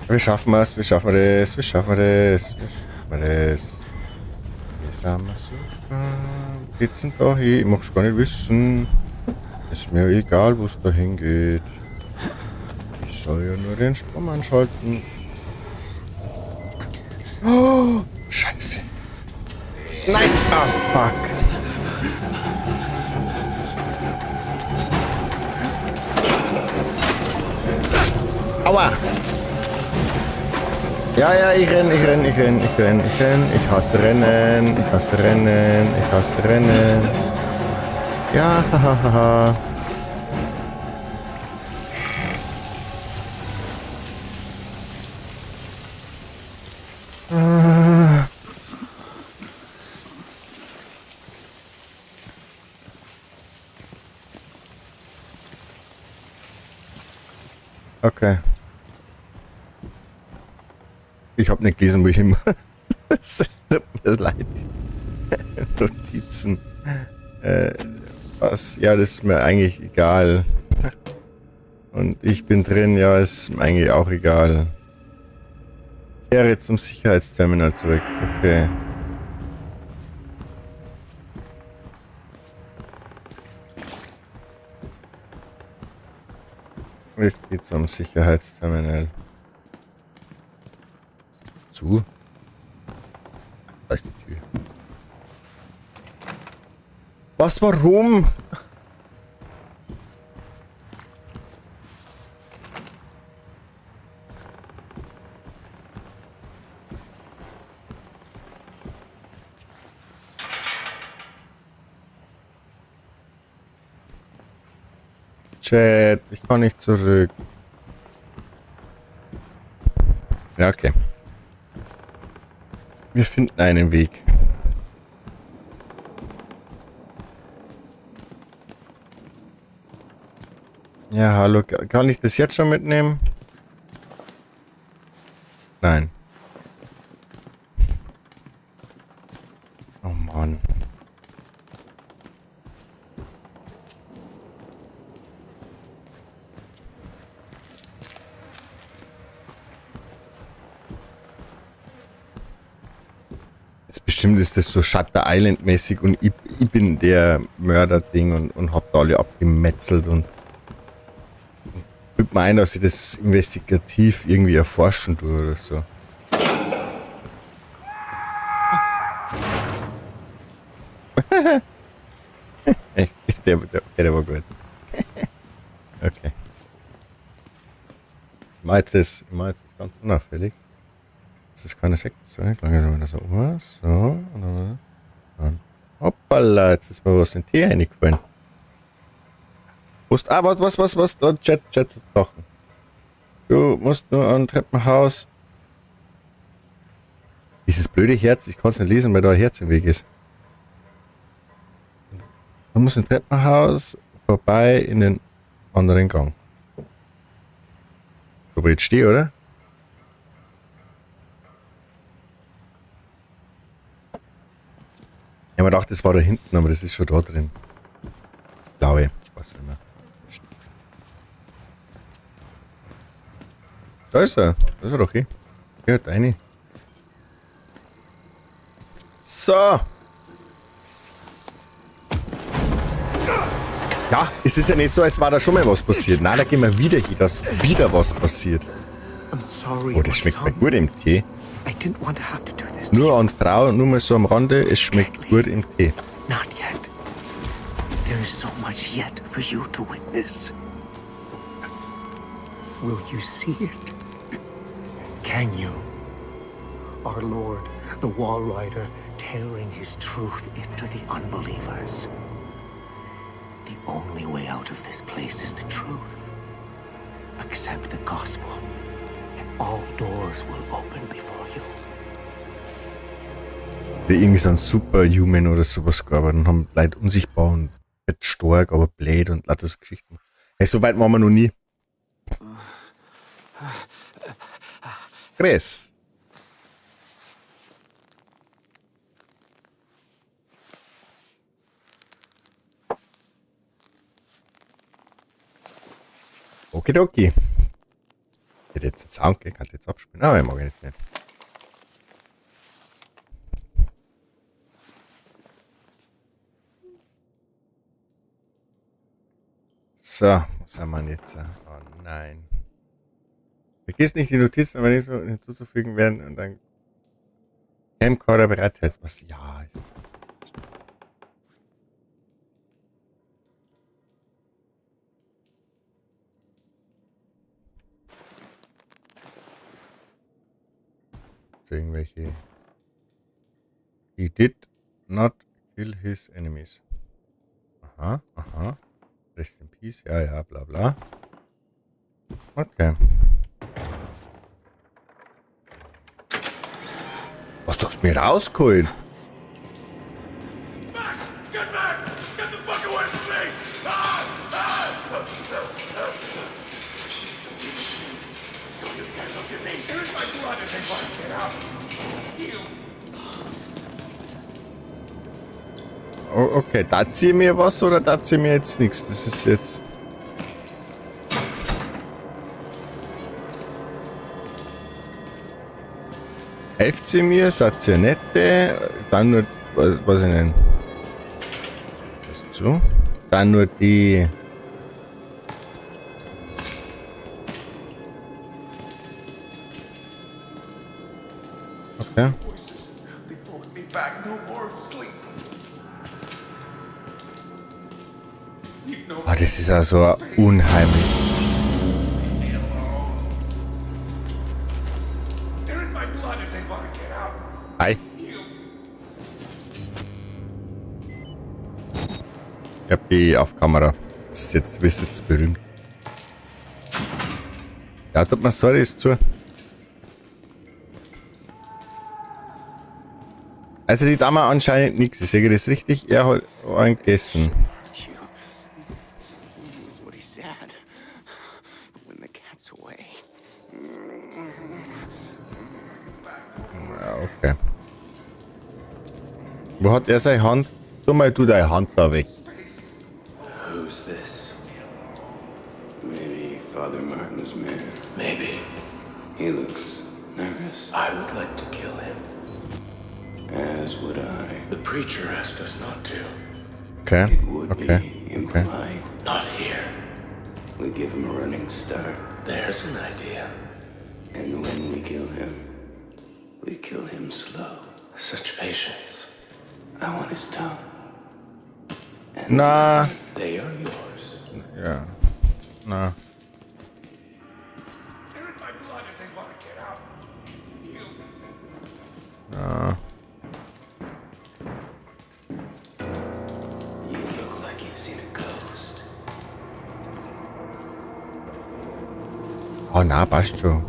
Wir schaffen es, wir schaffen das, wir schaffen das, wir schaffen das. Hier sind wir super. Wo geht's denn da hin? Ich mag's gar nicht wissen. Ist mir egal, wo es da hingeht. Ich soll ja nur den Strom anschalten. Oh, Scheiße. Nein! Ah, fuck. Aua! Ja, ja, ich renn. Ich hasse Rennen. Ja, hahaha. Okay. Ich hab nicht gelesen, wo ich immer. Es tut mir leid. Notizen. Was? Ja, das ist mir eigentlich egal. Und ich bin drin, ja, ist mir eigentlich auch egal. Kehre zum Sicherheitsterminal zurück. Okay. Ich gehe zum Sicherheitsterminal. Ist zu? Da ist die Tür. Was, warum? Chat, ich kann nicht zurück. Ja, okay. Wir finden einen Weg. Ja, hallo. Kann ich das jetzt schon mitnehmen? Nein. Oh Mann. Bestimmt ist das so Shutter Island mäßig und ich bin der Mörder-Ding und hab da alle abgemetzelt und ich meine, dass ich das investigativ irgendwie erforschen tue oder so. der war gut. Okay. Ich mach jetzt das ganz unauffällig. Das ist keine Sektion. Langsam das so. So. Und dann. Hoppala, jetzt ist mir was in den Tee reingefallen. Was? Da, Chat doch. Du musst nur an Treppenhaus. Dieses blöde Herz, ich kann es nicht lesen, weil da ein Herz im Weg ist. Du musst im Treppenhaus vorbei in den anderen Gang. Wo ich jetzt stehe, oder? Ich habe mir gedacht, das war da hinten, aber das ist schon da drin. Glaube ich. Was nicht mehr. Da ist er. Da ist er doch okay. Gehört eine. So. Ja, es ist ja nicht so, als war da schon mal was passiert. Nein, da gehen wir wieder hin, dass wieder was passiert. Oh, das schmeckt mir gut im Tee. Nur an Frau, nur mal so am Rande, es schmeckt gut im Tee. Not yet. There is so much yet for you to witness. Will you see it? Can you? Our Lord, the Wall Rider, tearing his truth into the unbelievers. The only way out of this place is the truth. Accept the gospel, and all doors will open before you. Die irgendwie so ein Superhuman oder sowas gearbeitet und haben Leute unsichtbar und nicht stark, aber blöd und lauter so Geschichten. Hey, so weit waren wir noch nie. Chris. Okidoki. Ich hätte jetzt einen Sound gehen, kann jetzt abspielen. Aber ich mag ihn jetzt nicht. So, wo sind wir jetzt? Oh nein. Vergiss nicht die Notizen, wenn nicht so hinzuzufügen werden und dann Camcorder bereithältst. Was? Ja, ist. da irgendwelche... He did not kill his enemies. Aha, aha. Rest in peace. Ja, ja, bla bla. Okay. Was darfst du mir rausgeholt? Get back! Get the fuck away from me! You can't look at me! There's my blood if they want to get out! Oh, okay, da ziehe mir was oder da ziehe mir jetzt nichts? Das ist jetzt... Helft sie mir, seid ihr nette, dann nur, was ich nenne. Was zu? Dann nur die... Okay. Voices, they pulled me back. No more sleep. Ah, das ist also unheimlich. They're in my blood if they want to get out. Hi. Ich hab die auf Kamera. Bist jetzt berühmt. Ja, tut mir sorry, ist zu. Also die Dame anscheinend nichts. Ich sehe das richtig. Er hat einen gegessen. Ja, okay. Wo hat er seine Hand? Tu mal du deine Hand da weg. Who's this? Maybe Father Martin's man. Maybe. He looks nervous. I would like to kill him. As would I. The preacher asked us not to. Okay. It would Okay. be implied. Not here. We give him a running start. There's an idea. And when we kill him slow. Such patience. I want his tongue. Na. They are yours. Ja. Na. They're in my blood if they want to get out. Na. You look like you've seen a ghost. Oh na, passt schon.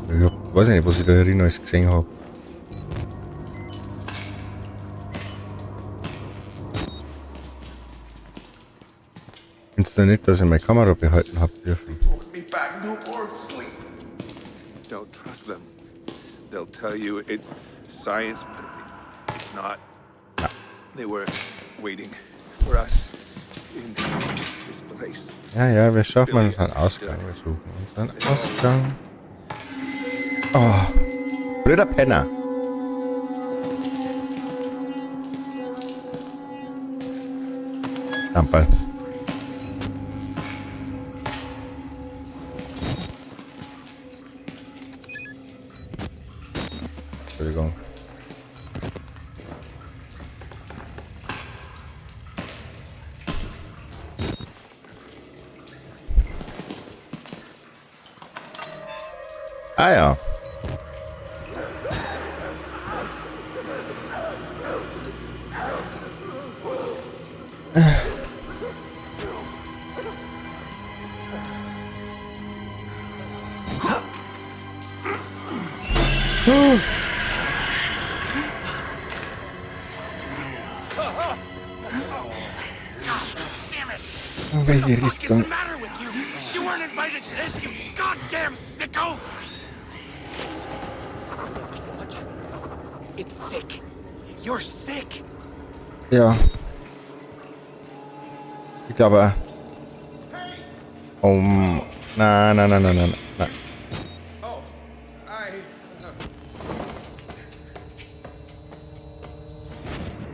Ich weiß nicht, was ich da drin alles gesehen habe. Findest du nicht, dass ich meine Kamera behalten habe dürfen? Hold me back. No more sleep. Don't trust them. They'll tell you it's science, but it's not. They were waiting for us in this place. Ja, ja, wir schaffen uns einen Ausgang. Wir suchen uns einen Ausgang. Oh, blöder Penner. Stamperl. Entschuldigung. Ah ja. In welche Richtung? What's the matter with you? You weren't invited to this, you goddamn sicko! It's sick. You're sick. Ja. Ich glaube. Na. Oh,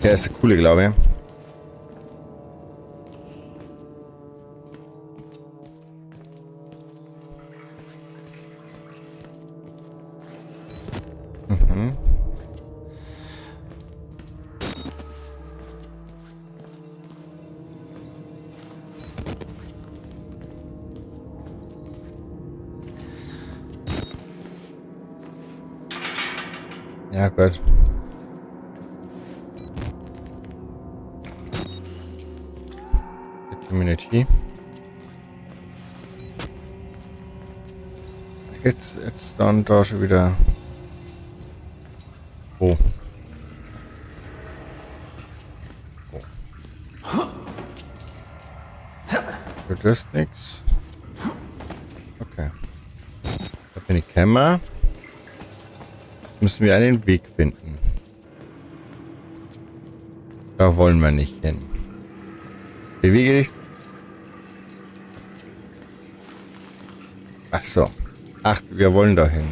Der ist der coole, glaube ich. Ja, gut. Die Community. Jetzt dann da schon wieder. Oh. Du tust nix. Okay. Da bin ich gekommen. Jetzt müssen wir einen Weg finden. Da wollen wir nicht hin. Bewege dich. Ach so. Ach, wir wollen da hin.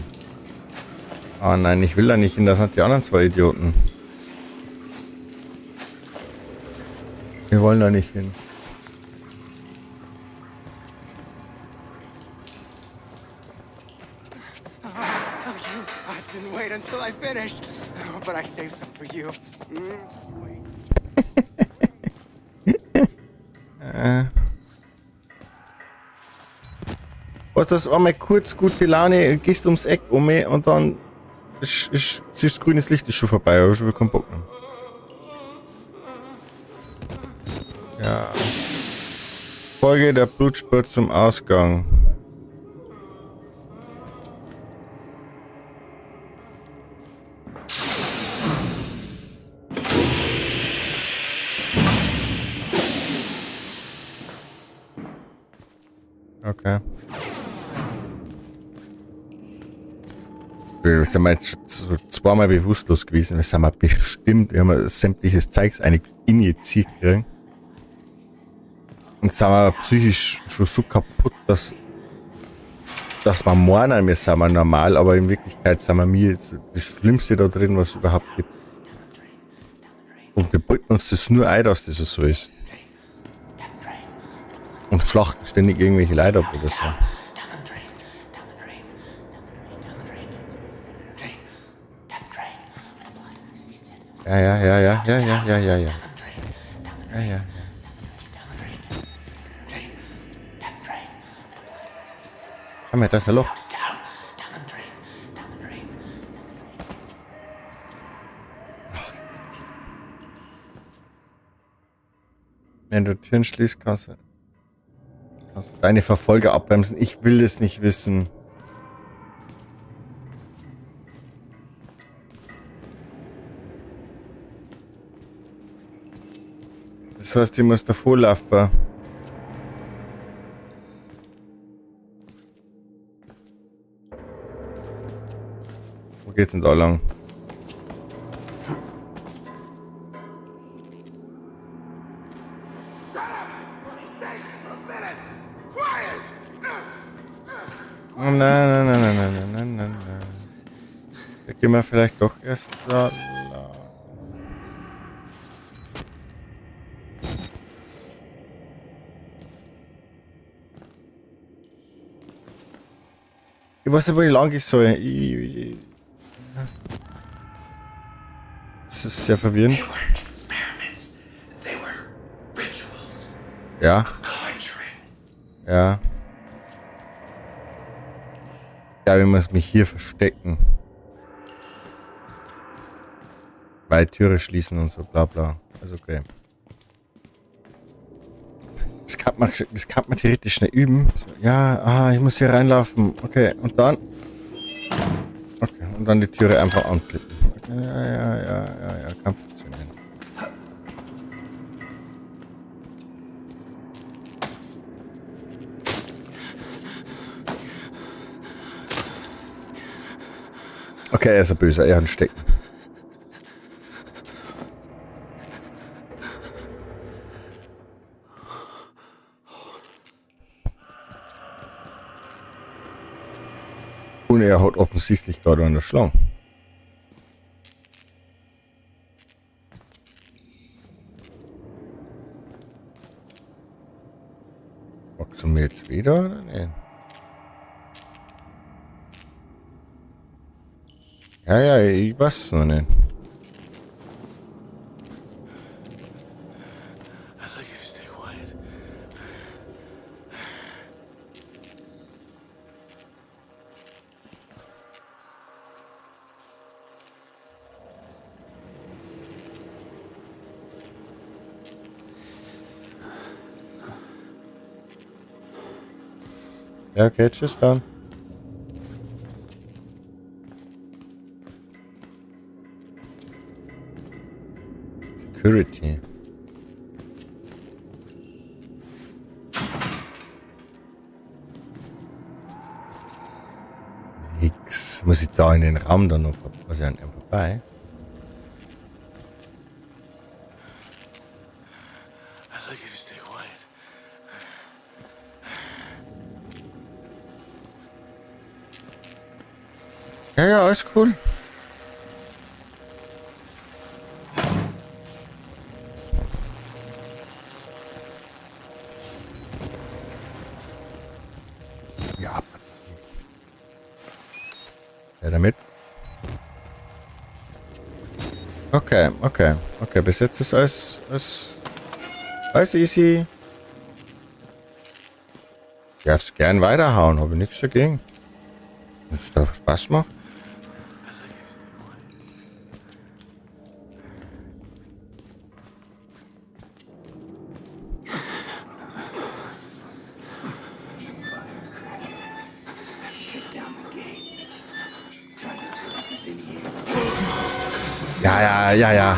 Oh nein, ich will da nicht hin. Das sind die anderen zwei Idioten. Wir wollen da nicht hin. I didn't wait until I finished, but I saved some for you. Was das einmal kurz gute Laune, gehst ums Eck um und dann ist grünes Licht ist schon vorbei, aber schon wieder keinen Bock mehr. Ja. Folge der Blutspur zum Ausgang. Okay. Wir sind jetzt schon zweimal bewusstlos gewesen. Wir sind bestimmt, wir haben sämtliches Zeugs injiziert gekriegt. Und sind wir psychisch schon so kaputt, dass wir meinen, wir sind normal, aber in Wirklichkeit sind wir das Schlimmste da drin, was es überhaupt gibt. Und wir beuten uns das nur ein, dass das so ist. Und schlachten ständig irgendwelche Leute ab oder so. Ja. Ja. Schau mal, da ist ein Loch. Wenn du Türen schließt, kannst du deine Verfolger abbremsen. Ich will das nicht wissen. Das heißt, ich muss davor laufen. Wo geht's denn da lang? Oh nein. Da gehen wir vielleicht doch erst da lang. Ich weiß nicht, wo ich lang gehen soll. Das ist sehr verwirrend. Ja. Ja. Ich glaube, ich muss mich hier verstecken. Weil Türe schließen und so, bla bla. Also okay. Das kann man theoretisch schnell üben. So, ja, ich muss hier reinlaufen. Okay, und dann. Okay, und dann die Türe einfach anklippen. Okay, ja, kann funktionieren. Okay, er ist ein Böser, er hat einen Stecken. Und er hat offensichtlich gerade eine Schlange. Magst du mir jetzt wieder oder nicht? Ja, ich weiß noch nicht. Ja, okay, tschüss dann. Security. Nix. Muss ich da in den Raum dann noch? Muss ich an ihm vorbei? I'd like you to stay quiet. Ja, ja, alles cool. Ja, ja, damit. Okay, okay, okay. Bis jetzt ist alles easy. Du darfst gern weiterhauen, habe ich nichts dagegen. Wenn es da Spaß macht. Shut down the gates. Try not to let us in here. Ja, ja, ja, ja.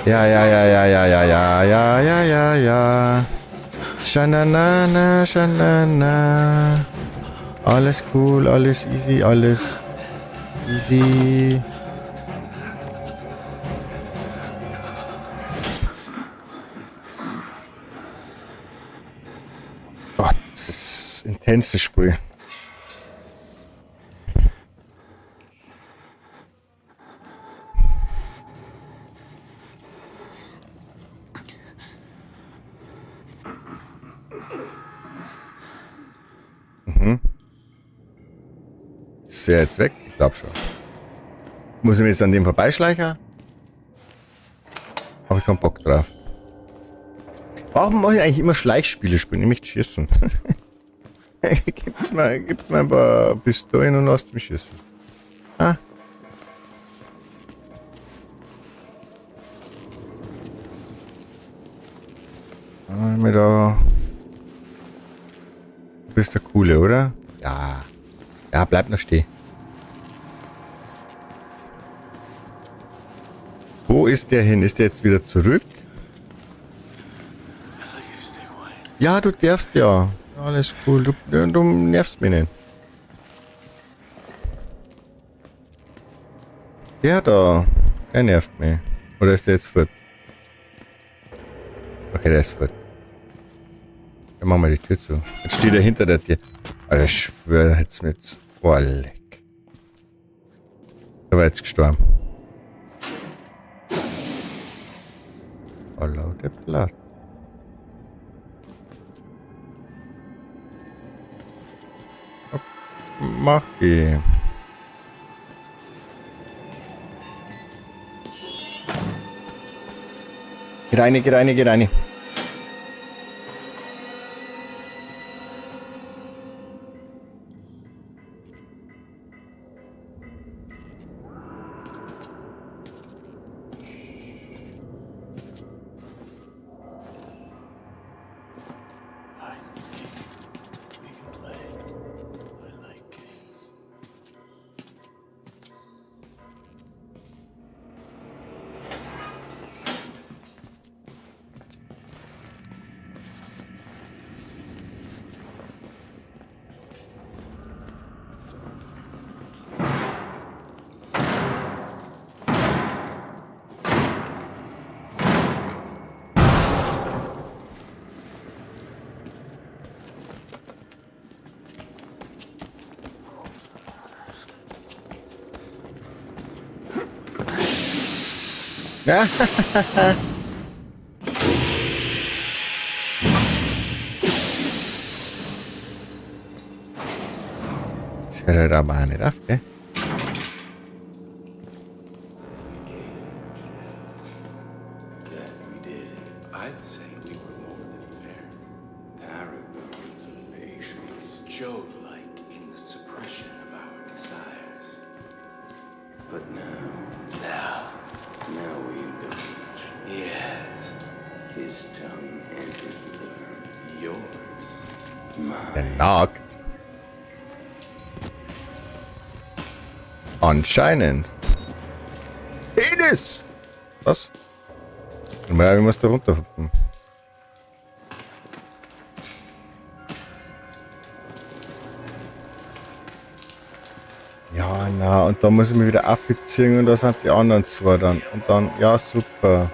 Ja, ja, ja, ja, ja, ja, ja, ja, ja, ja, ja. Shanana, Shanana. Alles cool, alles easy, alles easy. Gott, das ist ein intenses Spiel. Ist der jetzt weg? Ich glaube schon. Muss ich mir jetzt an dem vorbeischleichen? Habe ich keinen Bock drauf. Warum mache ich eigentlich immer Schleichspiele spielen? Nämlich schießen. Gibt's mir ein paar Pistolen und lasst mich schießen. Ah. Mit da. Du bist der Coole, oder? Ja. Ja, bleib noch stehen. Wo ist der hin? Ist der jetzt wieder zurück? Ja, du darfst ja. Alles cool. Du nervst mich nicht. Der da. Der nervt mich. Oder ist der jetzt fort? Okay, der ist fort. Dann machen wir die Tür zu. Jetzt steht er hinter der Tür. Alter, ich schwöre, jetzt mit. Oh, leck. Der war jetzt gestorben. Oh, lauter Platz. Mach ich. Geh rein, geh rein, geh rein. Ja. Das hört aber auch nicht auf, gell? That we did. I'd say we were more than fair. Paragons of patience. Job-like in the suppression of our desires. But now we indulge. Yes, His tongue and his liver. yours. Mine. Nackt. Anscheinend. Penis! Was? Ja, ich muss da runterhupfen. Ja, na, und da muss ich mich wieder aufziehen und da sind die anderen zwei dann. Und dann, ja, super.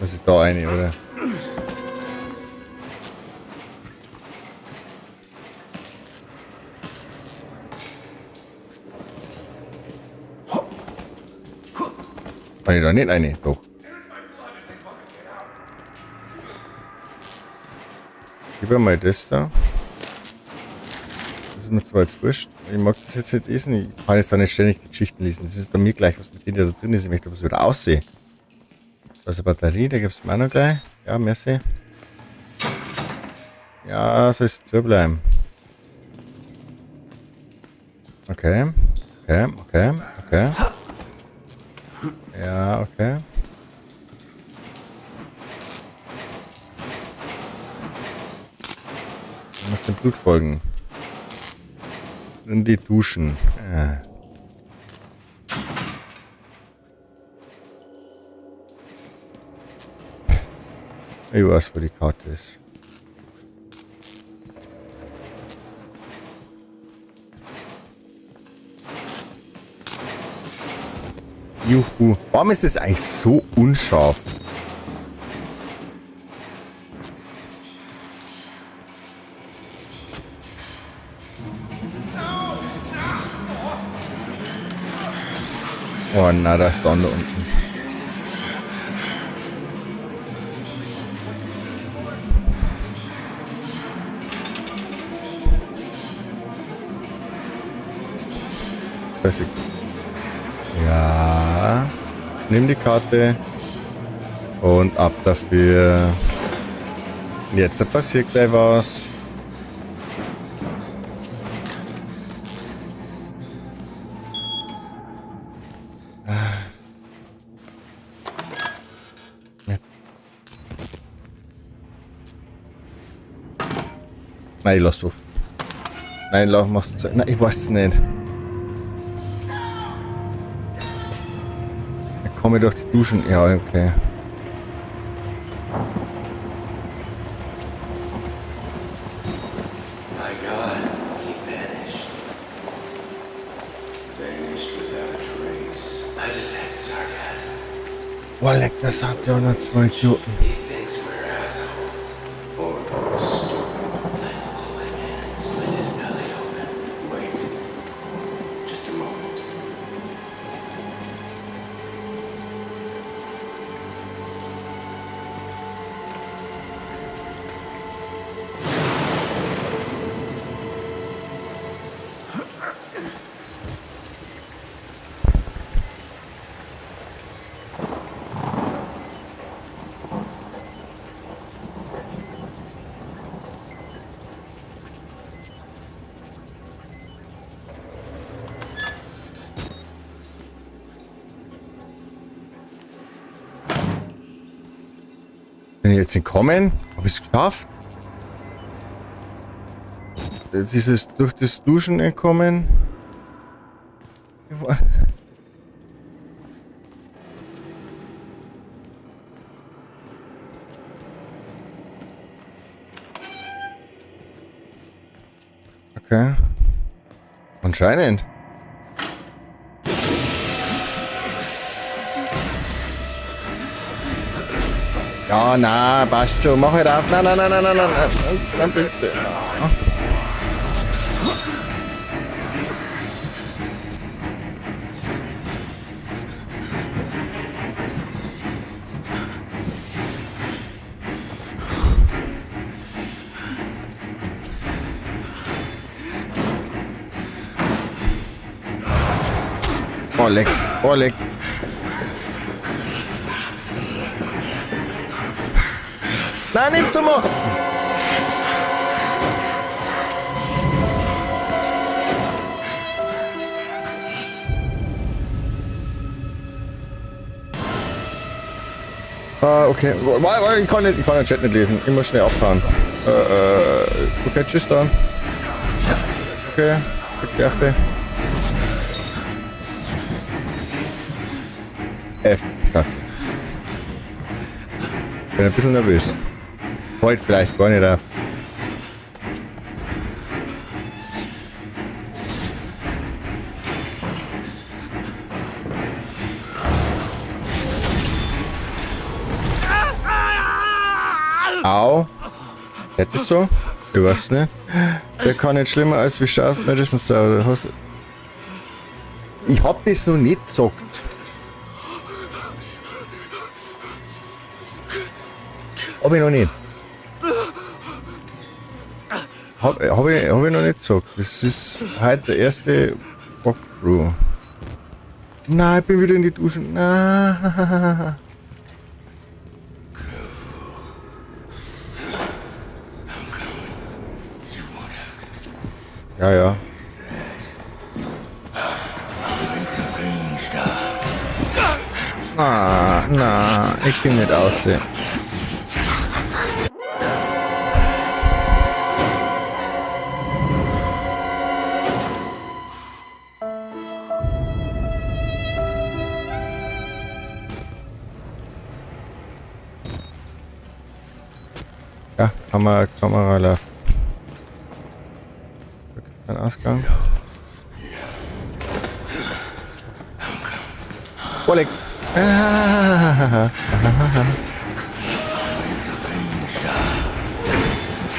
Muss ich da rein, oder? Kann ich da nicht rein? Doch. Gib mal das da. Das ist mir zwar jetzt wurscht. Ich mag das jetzt nicht lesen. Ich kann jetzt auch nicht ständig die Geschichten lesen. Das ist bei mir gleich, was mit denen da drin ist. Ich möchte, ob es wieder aussieht. Da ist eine Batterie, da gibt es mir auch noch gleich. Ja, merci. Ja, soll es zu bleiben. Okay. Okay. Ja, okay. Du musst dem Blut folgen. In die Duschen. Ja. Ich weiß, wo die Karte ist. Juhu. Warum ist das eigentlich so unscharf? Oh na, da ist da unten. Weiß ich. Ja. Nimm die Karte. Und ab dafür. Jetzt passiert gleich was. Nein, ich lass auf. Nein, machst du. Nein, ich weiß es nicht. Ich komme durch die Duschen. Ja, okay. My God, he vanished. Vanished without a trace. I just had sarcasm. Boah, leck, das sind ja noch zwei Idioten. He thinks we're assholes. Or stupid. Let's pull him in and slit his belly open. Wait. Just a moment. Bin ich jetzt entkommen? Habe ich es geschafft? Dieses durch das Duschen entkommen? Okay. Anscheinend. Ja, na, passt schon. Mach halt auf. Nein. Nein, bitte. Oh, leck. Nein, nicht zu machen! Ah, okay. Ich kann den Chat nicht lesen. Ich muss schnell abfahren. Okay, tschüss dann. Okay, check Werfe. F, danke. Bin ein bisschen nervös. Heute vielleicht gar nicht auf. Au. Hätte es so? Ich weiß nicht. Der kann nicht schlimmer als wie Schaus Medicine Star. Ich hab das noch nicht gesagt. Hab ich noch nicht. Hab ich noch nicht gesagt. Das ist heute der erste Walkthrough. Nein, ich bin wieder in die Dusche. Nein. Ja, ja. Na, ich bin nicht aussehen. Ja, Kamera läuft. Da gibt es einen Ausgang. Oleg.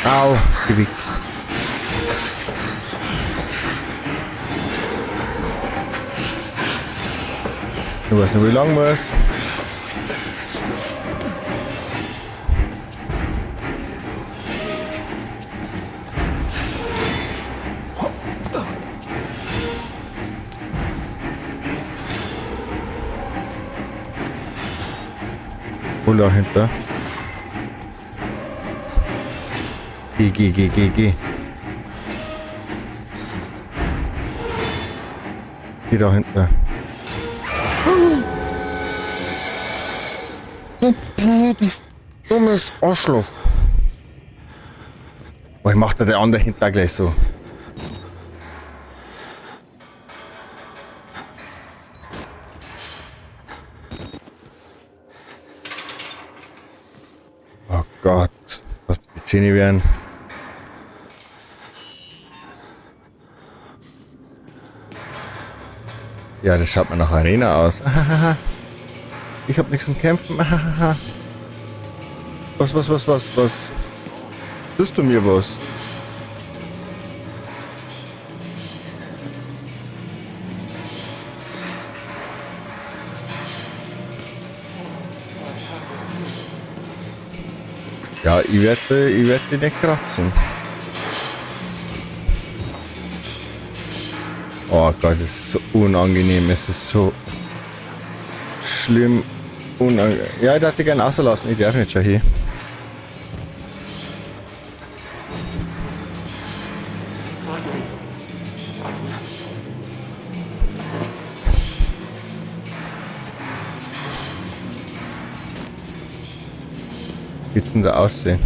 Au, Gewicht. Ich weiß nicht, wie lang muss. Dahinter. Geh. Geh da hinten. Das dummes Arschloch. Was macht der andere hinter gleich so? Oh Gott, was die Zähne werden. Ja, das schaut mir nach Arena aus. Ich hab nichts zum Kämpfen. Was? Tust du mir was? Ja, ich werde die nicht kratzen. Oh Gott, es ist so unangenehm. Es ist so schlimm. Ja, ich hätte gerne auslassen. Ich darf nicht schon hier. Wie geht's denn da aussehen?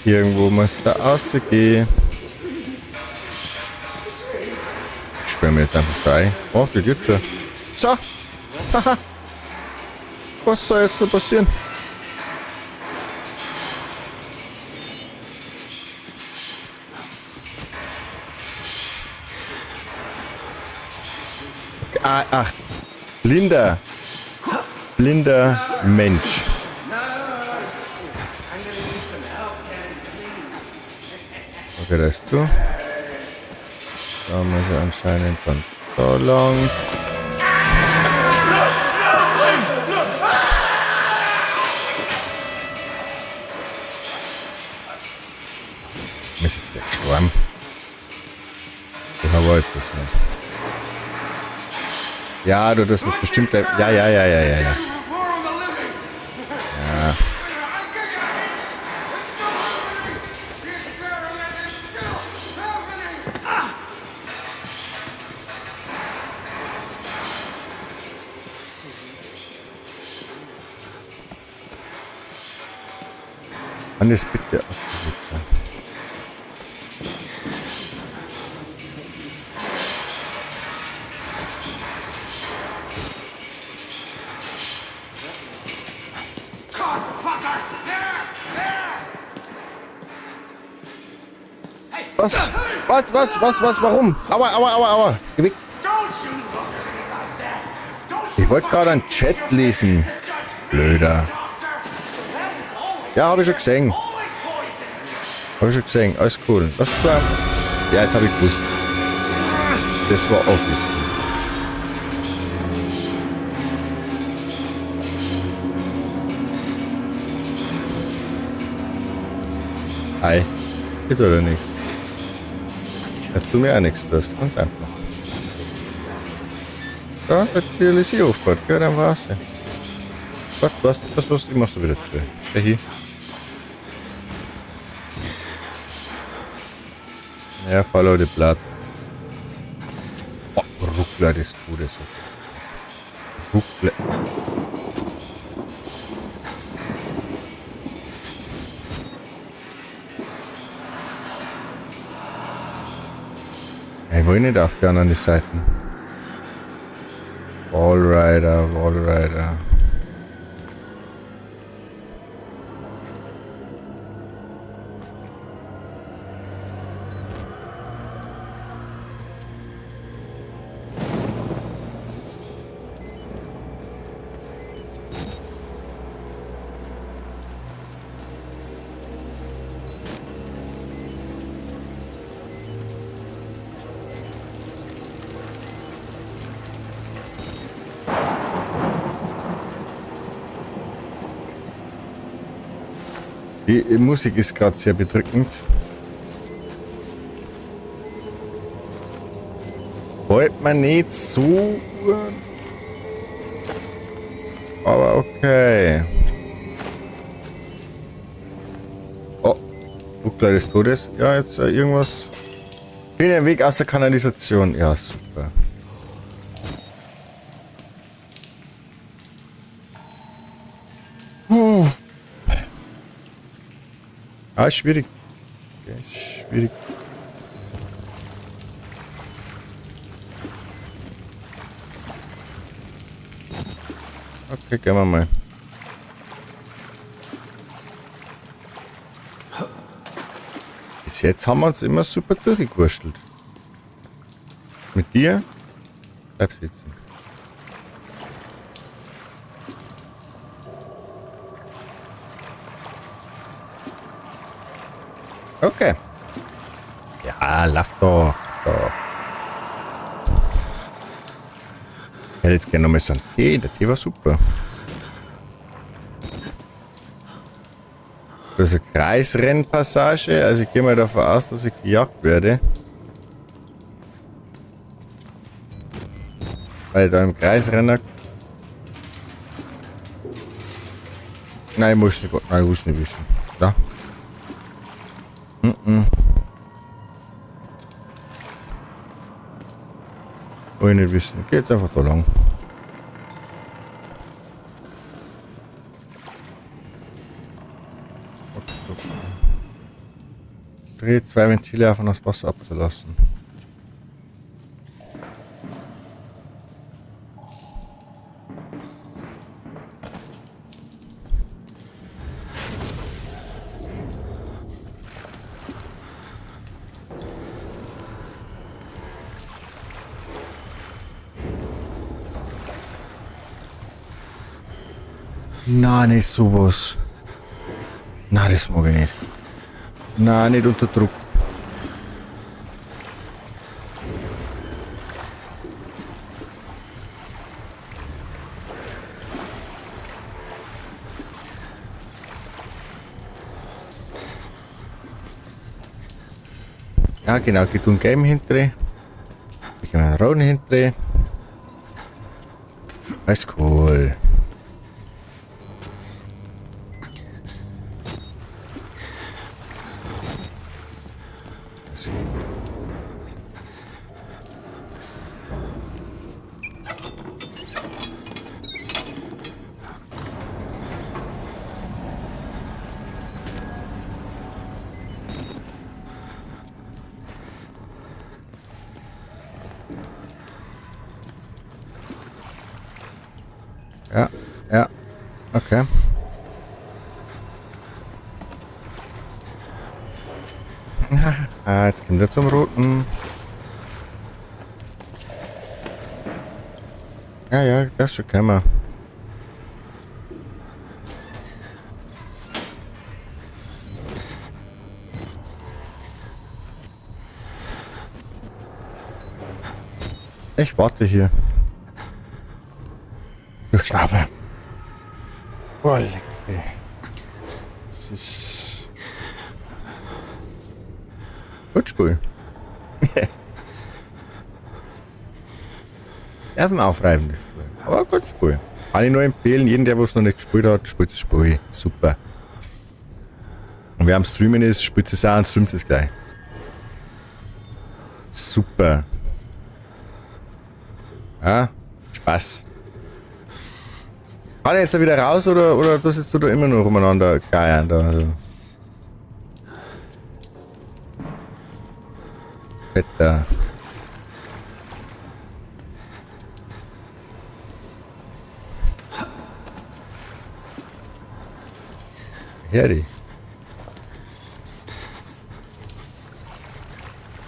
Irgendwo muss da rausgehen. Ich sperre mir jetzt einfach da ein. Oh, die Tür zu. So. Haha. Was soll jetzt noch passieren? Okay, ach. Blinder Mensch. Okay, das ist zu. Da muss er anscheinend dann da lang. Wir sind jetzt gestorben. Woher war jetzt das nicht? Ja, du, das muss bestimmt... Ja. Ja. Kann das bitte aktiviert sein? Was? Warum? Aua. Geh weg. Ich wollte gerade einen Chat lesen. Blöder. Ja, habe ich schon gesehen. Alles cool. Was war... Ja, das habe ich gewusst. Das war Office. Hi. Geht oder nichts? Jetzt tut mir auch nichts, das ist ganz einfach. Ja, die Elise auffahrt, gell, dann war's. Was, ich machst du wieder zu. Schau hier. Ja, follow the blood. Oh, Ruckler des Todes. Ruckler. Ich will nicht auf die anderen Seiten. Wallrider. Die Musik ist gerade sehr bedrückend. Wollte man nicht so. Aber okay. Oh, Ruckler des Todes. Ja, jetzt irgendwas. Bin ein Weg aus der Kanalisation. Ja, super. Ah, schwierig. Ja, schwierig. Okay, gehen wir mal. Bis jetzt haben wir uns immer super durchgewurstelt. Mit dir? Bleib sitzen. Okay. Ja, lauf doch. Ich hätte jetzt gerne nochmal so einen Tee. Der Tee war super. Das ist eine Kreisrennpassage. Also ich gehe mal davon aus, dass ich gejagt werde. Weil da im Kreisrenner... Nein, ich muss nicht wissen. Da. Will ich nicht wissen. Geht einfach da lang. Dreh 2 Ventile auf, um das Wasser abzulassen. Na, nicht sowas. Na, das mag ich nicht. Na, nicht unter Druck. Ja, genau, geht um Game hintere. Ich kann einen Rauen hintere. Alles cool. Ja, ja, okay. Jetzt kommt er zum Roten. Ja, ja, das schon können wir. Ich warte hier. Du Schnappe. Oh, lecker. Das ist... Gut cool. Erst mal aufreiben, das Spiel. Aber gut Spiel. Kann ich nur empfehlen, jeden, der es noch nicht gespielt hat, spielt das Spiel. Super. Und wer am Streamen ist, spielt es auch und streamt es gleich. Super. Ja, Spaß. Kann ich jetzt wieder raus oder du sitzt du da immer noch umeinander geiern da? Also. Wetter. Herri.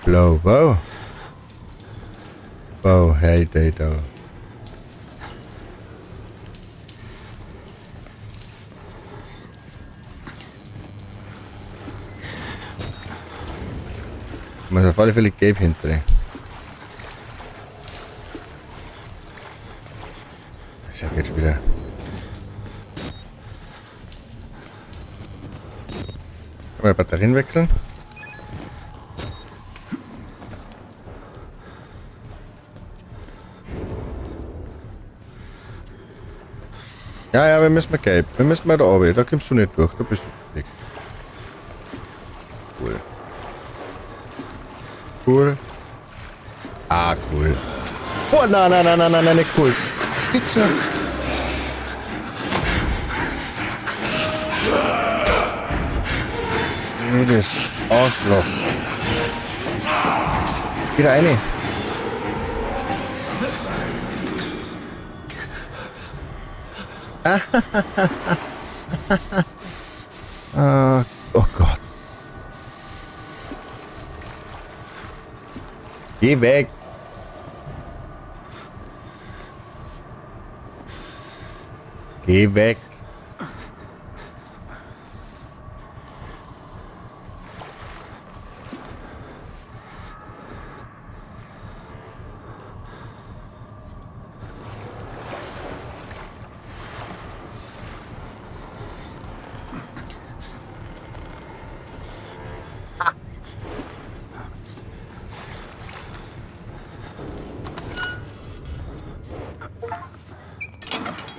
Blow, wow. Wow, hey, day, da. Ich muss auf alle Fälle Gabe hindrehen. Das ist ja jetzt wieder. Kann man Batterien wechseln? Ja, ja, wir müssen mal Gabe. Wir müssen mal da oben. Da kommst du nicht durch. Da bist du weg. Cool. Cool. Ah, cool. Oh, nein, nein, nein, nein, nein, nein, nicht cool. Bitte. Jedes Arschloch. Wieder eine. Oh Gott. Geh weg. Geh weg.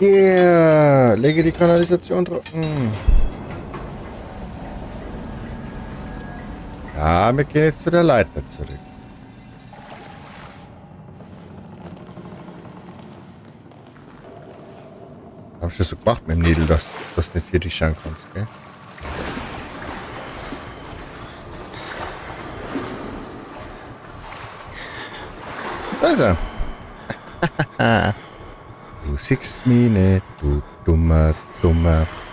Yeah, lege die Kanalisation trocken. Ja, wir gehen jetzt zu der Leiter zurück. Hab ich das so gemacht mit dem Nädel, dass du nicht für dich schauen kannst, gell? Da ist er. Du siehst mich nicht, du dummer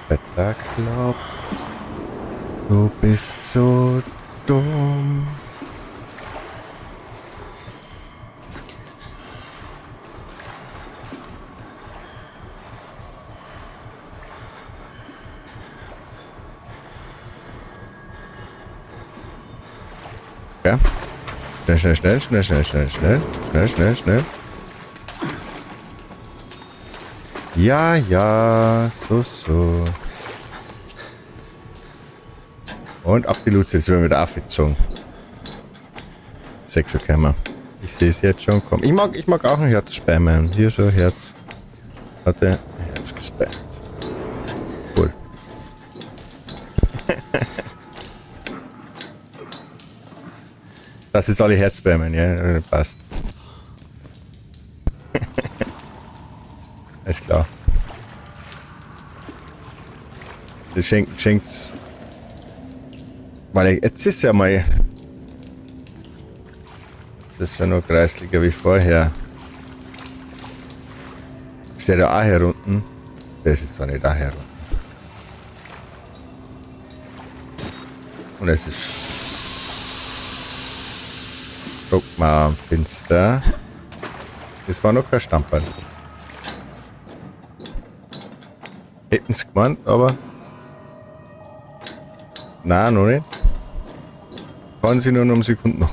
fetter Klops. Du bist so dumm. Ja. Schnell. Ja, so. Und ab die Luzi, jetzt werden wir wieder aufgezogen. Sexual Camera. Ich sehe es jetzt schon kommen. Ich mag auch ein Herz spammen. Hier so Herz. Warte, Herz gesperrt. Cool. Das ist alle Herzbämmen, ja, passt. Ist klar. Das schenkt's. Weil jetzt ist ja mal. Jetzt ist ja noch kreisliger wie vorher. Ist der da auch hier unten? Der ist jetzt auch nicht da hier unten. Und es ist. Guck mal am Fenster. Das war noch kein Stamperl. Hätten sie gemeint, aber. Nein, noch nicht. Fahren sie nur noch um Sekunden an.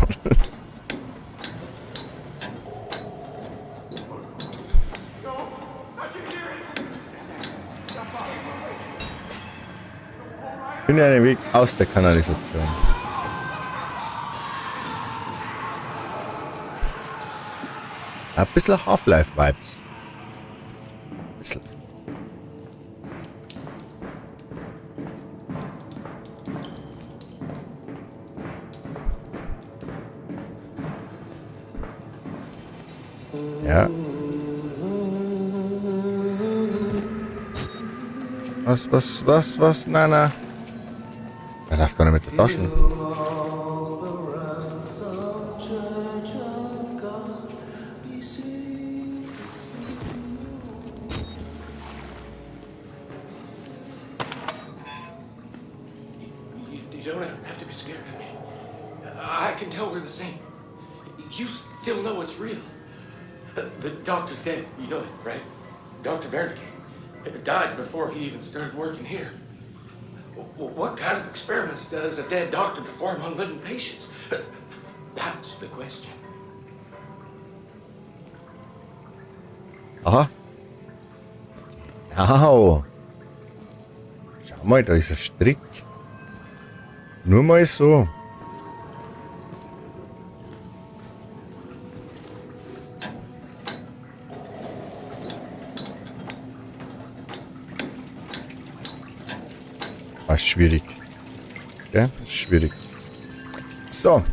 Ich bin ja einen Weg aus der Kanalisation. Ein bisschen Half-Life-Vibes. Ein bisschen. Ja. Was? Nein. Er darf doch nicht mit der Taschen. You don't have to be scared of me. I can tell we're the same. You still know it's real. The doctor's dead. You know that, right? Dr. Wernicke died before he even started working here. What kind of experiments does a dead doctor perform on living patients? That's the question. Aha. Genau. Schau mal, da ist ein Strick. Nur mal so. War schwierig. Ja, ist schwierig. So.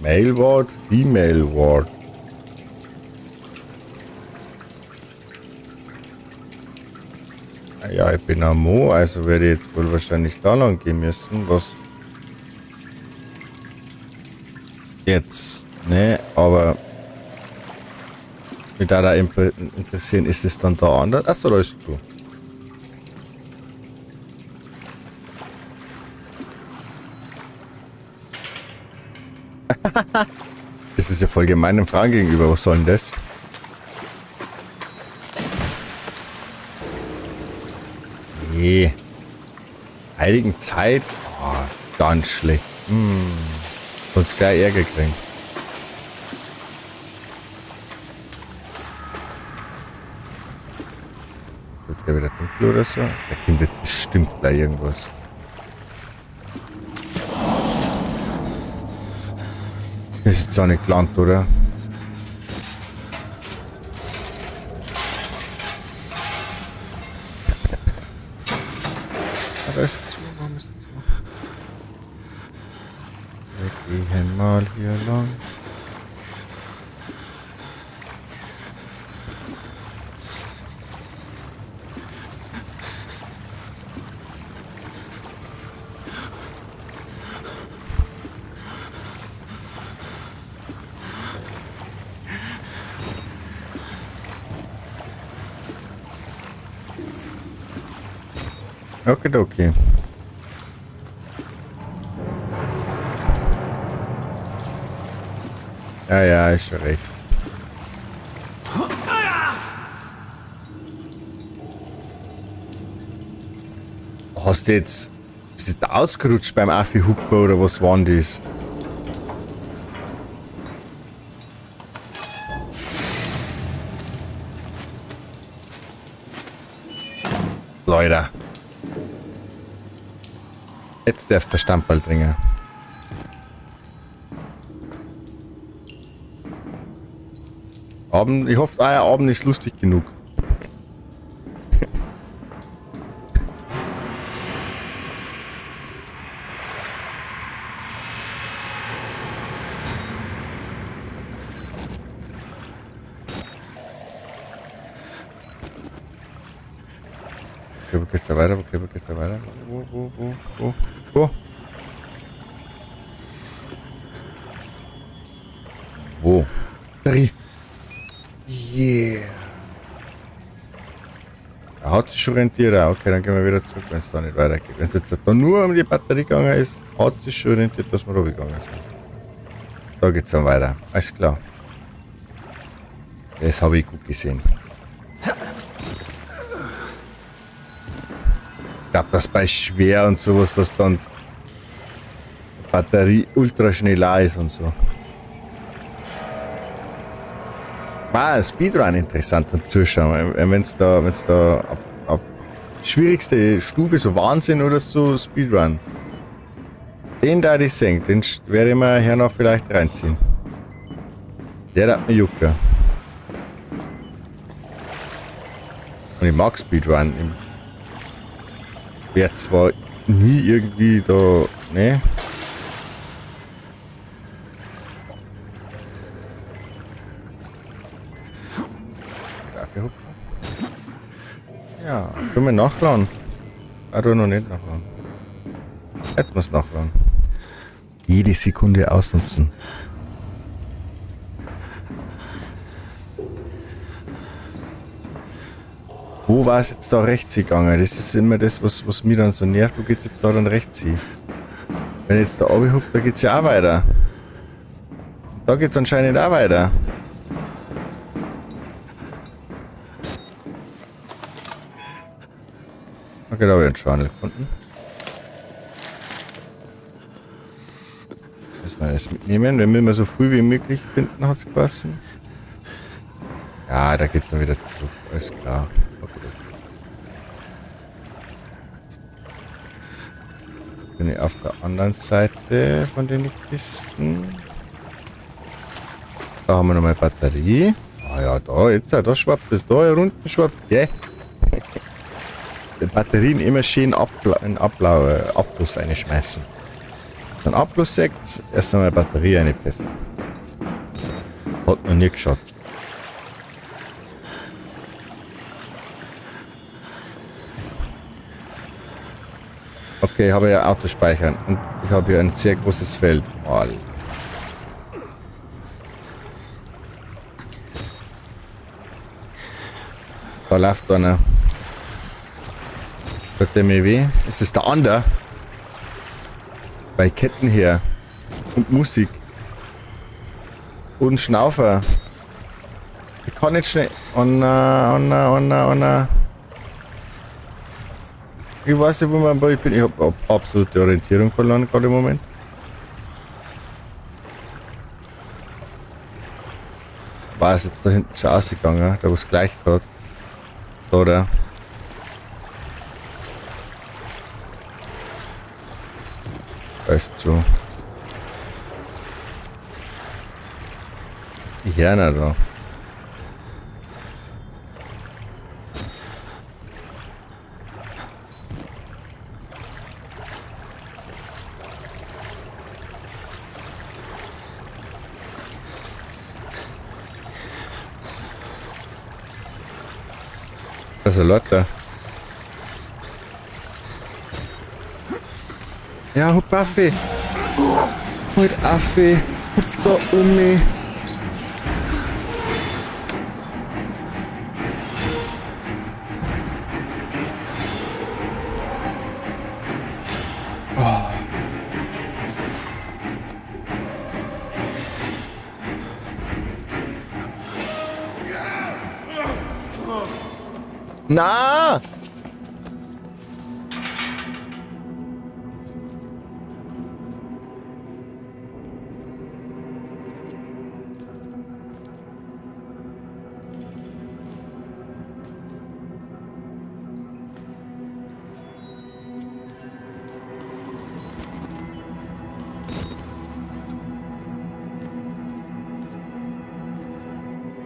Male Ward, Female Ward. Ja, ich bin am Mo, also werde ich jetzt wohl wahrscheinlich da lang gehen müssen, was jetzt, ne, aber mich da interessieren, ist es dann da anders? Achso, da ist zu. Das ist ja voll gemein den Fragen gegenüber, was soll denn das? Nee. Heiligen Zeit? Oh, ganz schlecht. Uns gleich Ärger kriegen. Ist jetzt gleich wieder dunkel oder so? Da kommt jetzt bestimmt gleich irgendwas. Das ist jetzt auch nicht gelandet, oder? Aber ist zu, warum ist das zu? Wir gehen mal hier lang. Okay. Ja, ist schon recht. Hast du jetzt... Bist du jetzt ausgerutscht beim Affi-Hupfer oder was war denn das? Leute. Jetzt darfst du Stamperl trinken. Abend, ich hoffe, euer Abend ist lustig genug. Okay, wo geht's da weiter? Okay, wo geht's da weiter? Wo? Wo? Batterie. Yeah. Er hat sich schon rentiert. Okay, dann gehen wir wieder zurück, wenn es da nicht weitergeht. Wenn es jetzt da nur um die Batterie gegangen ist, hat sich schon rentiert, dass wir runtergegangen sind. Da geht's dann weiter. Alles klar. Das habe ich gut gesehen. Ich glaube, dass bei schwer und sowas, dass dann die Batterie ultra schnell auch ist und so. War Speedrun interessant zum Zuschauen. Wenn es da auf schwierigste Stufe, so Wahnsinn oder so, Speedrun. Den da ich sehen, den werde ich mir hier noch vielleicht reinziehen. Der hat mir jucken. Und ich mag Speedrun. Ich werde zwar nie irgendwie da, ne? Ja, können wir nachladen? Du noch nicht nachladen. Jetzt muss nachladen. Jede Sekunde ausnutzen. Wo war es jetzt da rechts gegangen? Das ist immer das, was mich dann so nervt. Wo geht's jetzt da dann rechts hin? Wenn ich jetzt da runterhupfe, da geht's ja auch weiter. Da geht's anscheinend auch weiter. Okay, da habe ich einen Schwanel gefunden. Müssen wir das mitnehmen, wenn wir so früh wie möglich finden, hat es gepasst. Ja, da geht's dann wieder zurück, alles klar. Okay. Bin ich auf der anderen Seite von den Kisten. Da haben wir nochmal Batterie. Ah ja, da, jetzt, da schwappt es, da unten schwappt, gell? Die Batterien immer schön in Abfluss einschmeißen. Dann Abflusssekt, erst einmal Batterie reinpfeffern. Hat noch nie geschaut. Okay, ich habe ja Autospeichern und ich habe hier ein sehr großes Feld. Oh. Da läuft einer. Tut der mir weh? Ist das der andere? Bei Ketten her. Und Musik. Und Schnaufer. Ich kann nicht schnell. Oh nein, oh nein, oh nein, oh nein. Ich weiß nicht, wo man bei bin. Ich habe absolute Orientierung verloren gerade im Moment. War es jetzt da hinten schon ausgegangen, da wo es gleich hat. Oder? Da ist zu. Ich höre nicht da. Das ist ein Lotte. Ja, hupf Affe. Halt Affe. Hupf da um mich. Oh. Na!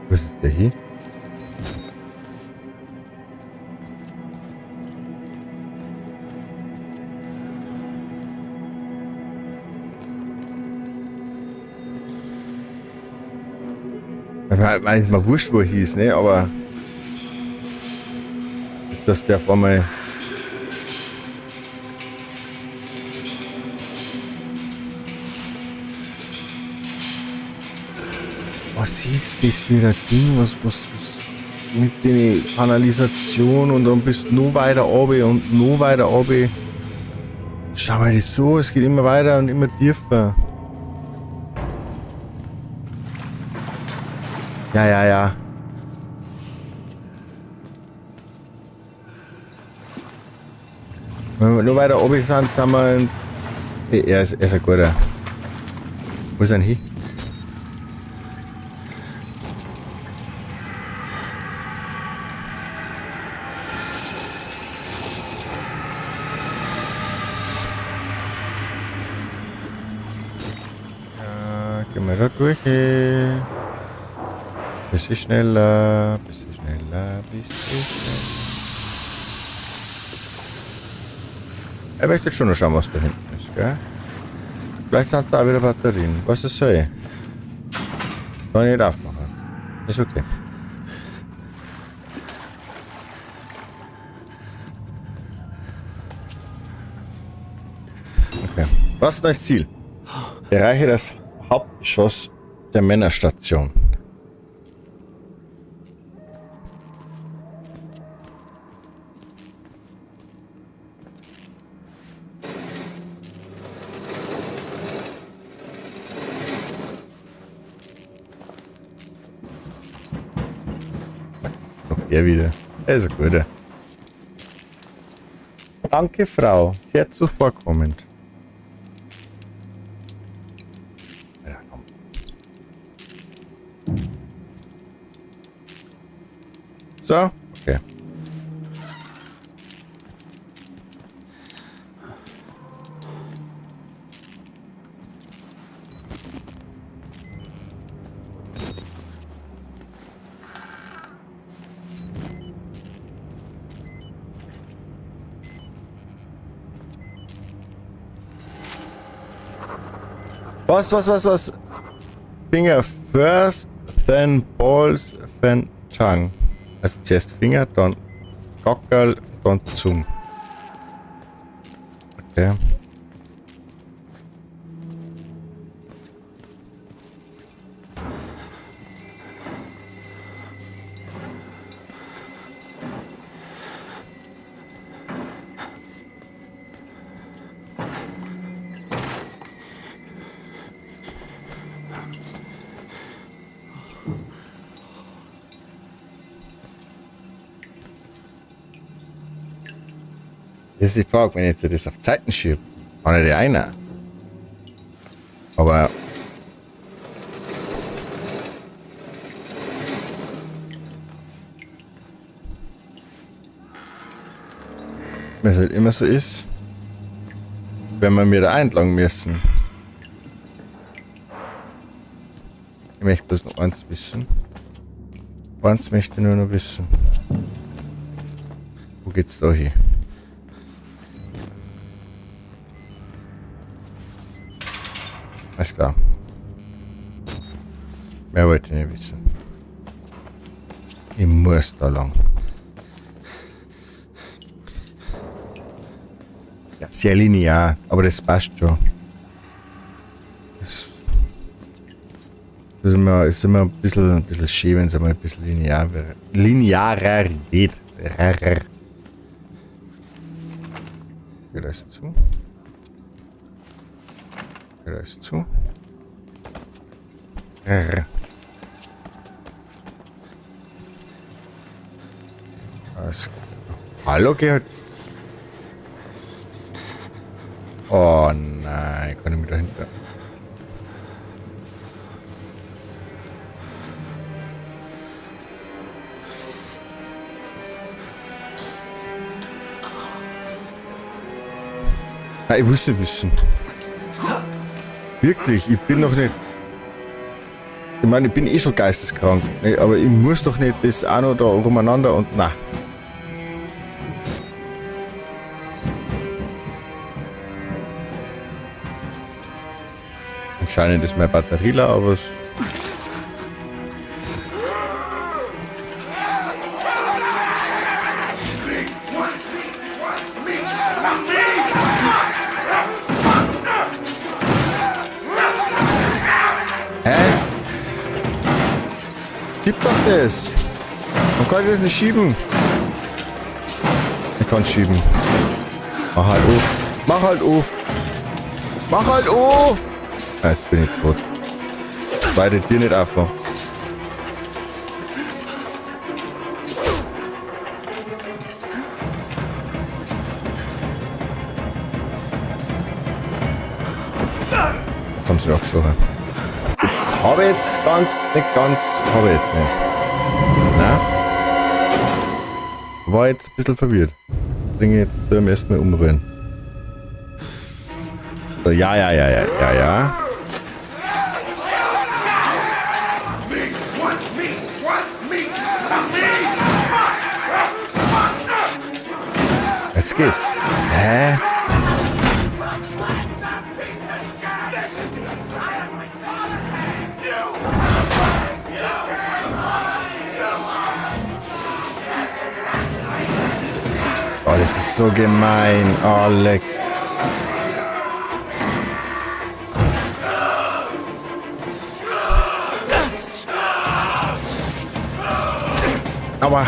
Was ist der hier? Ich ist mir wurscht, wo er hieß, ne? Aber dass der auf einmal. Was ist das für ein Ding? Was mit den Kanalisation und dann bist du noch weiter runter und noch weiter runter. Schau mal das so, es geht immer weiter und immer tiefer. Ja. Wenn wir noch weiter oben sind wir... Er ist ein guter. Wo ist er hin? Ja, gehen wir da durch. Bisschen schneller. Er möchte schon noch schauen, was da hinten ist, gell? Vielleicht sind da wieder Batterien. Was das soll? Kann ich nicht aufmachen. Ist okay. Okay. Was ist neues Ziel? Erreiche das Hauptgeschoss der Männerstation. Er wieder. Er ist ein guter. Danke, Frau. Sehr zuvorkommend. Ja, komm. So, okay. Was? Finger first, then balls, then tongue. Also zuerst Finger, dann Gockerl, dann Zunge. Okay. Das ist die Frage, wenn ich jetzt das auf Zeiten schiebe, kann ich die einer. Aber wenn es halt immer so ist, wenn wir mir da entlang müssen. Ich möchte bloß noch eins wissen. Eins möchte ich nur noch wissen. Wo geht's da hin? Alles klar. Mehr wollte ich nicht wissen. Ich muss da lang. Ja, sehr linear, aber das passt schon. Das ist immer ein bisschen schön, wenn es einmal ein bisschen linearer geht. Geht das zu? Da ist zu. Hallo, gehört. Oh nein, kann ich mich dahinter. Nein, ich wusste wissen. Wirklich, ich bin noch nicht. Ich meine, ich bin eh schon geisteskrank. Ne? Aber ich muss doch nicht das auch noch da rumeinander und na. Anscheinend ist meine Batterie leer, aber es... Hä? Gib doch das! Warum kann ich das nicht schieben? Ich kann schieben. Mach halt auf. Mach halt auf. Mach halt auf! Ah, jetzt bin ich tot. Weil die Tür nicht aufmacht. Jetzt haben sie mich auch geschossen. Jetzt habe ich jetzt nicht ganz, habe ich jetzt nicht. Nein. War jetzt ein bisschen verwirrt. Bringe jetzt am ersten Mal umrühren. So, ja. Jetzt geht's. Hä? Oh, das ist so gemein. Oh, leck. Aber...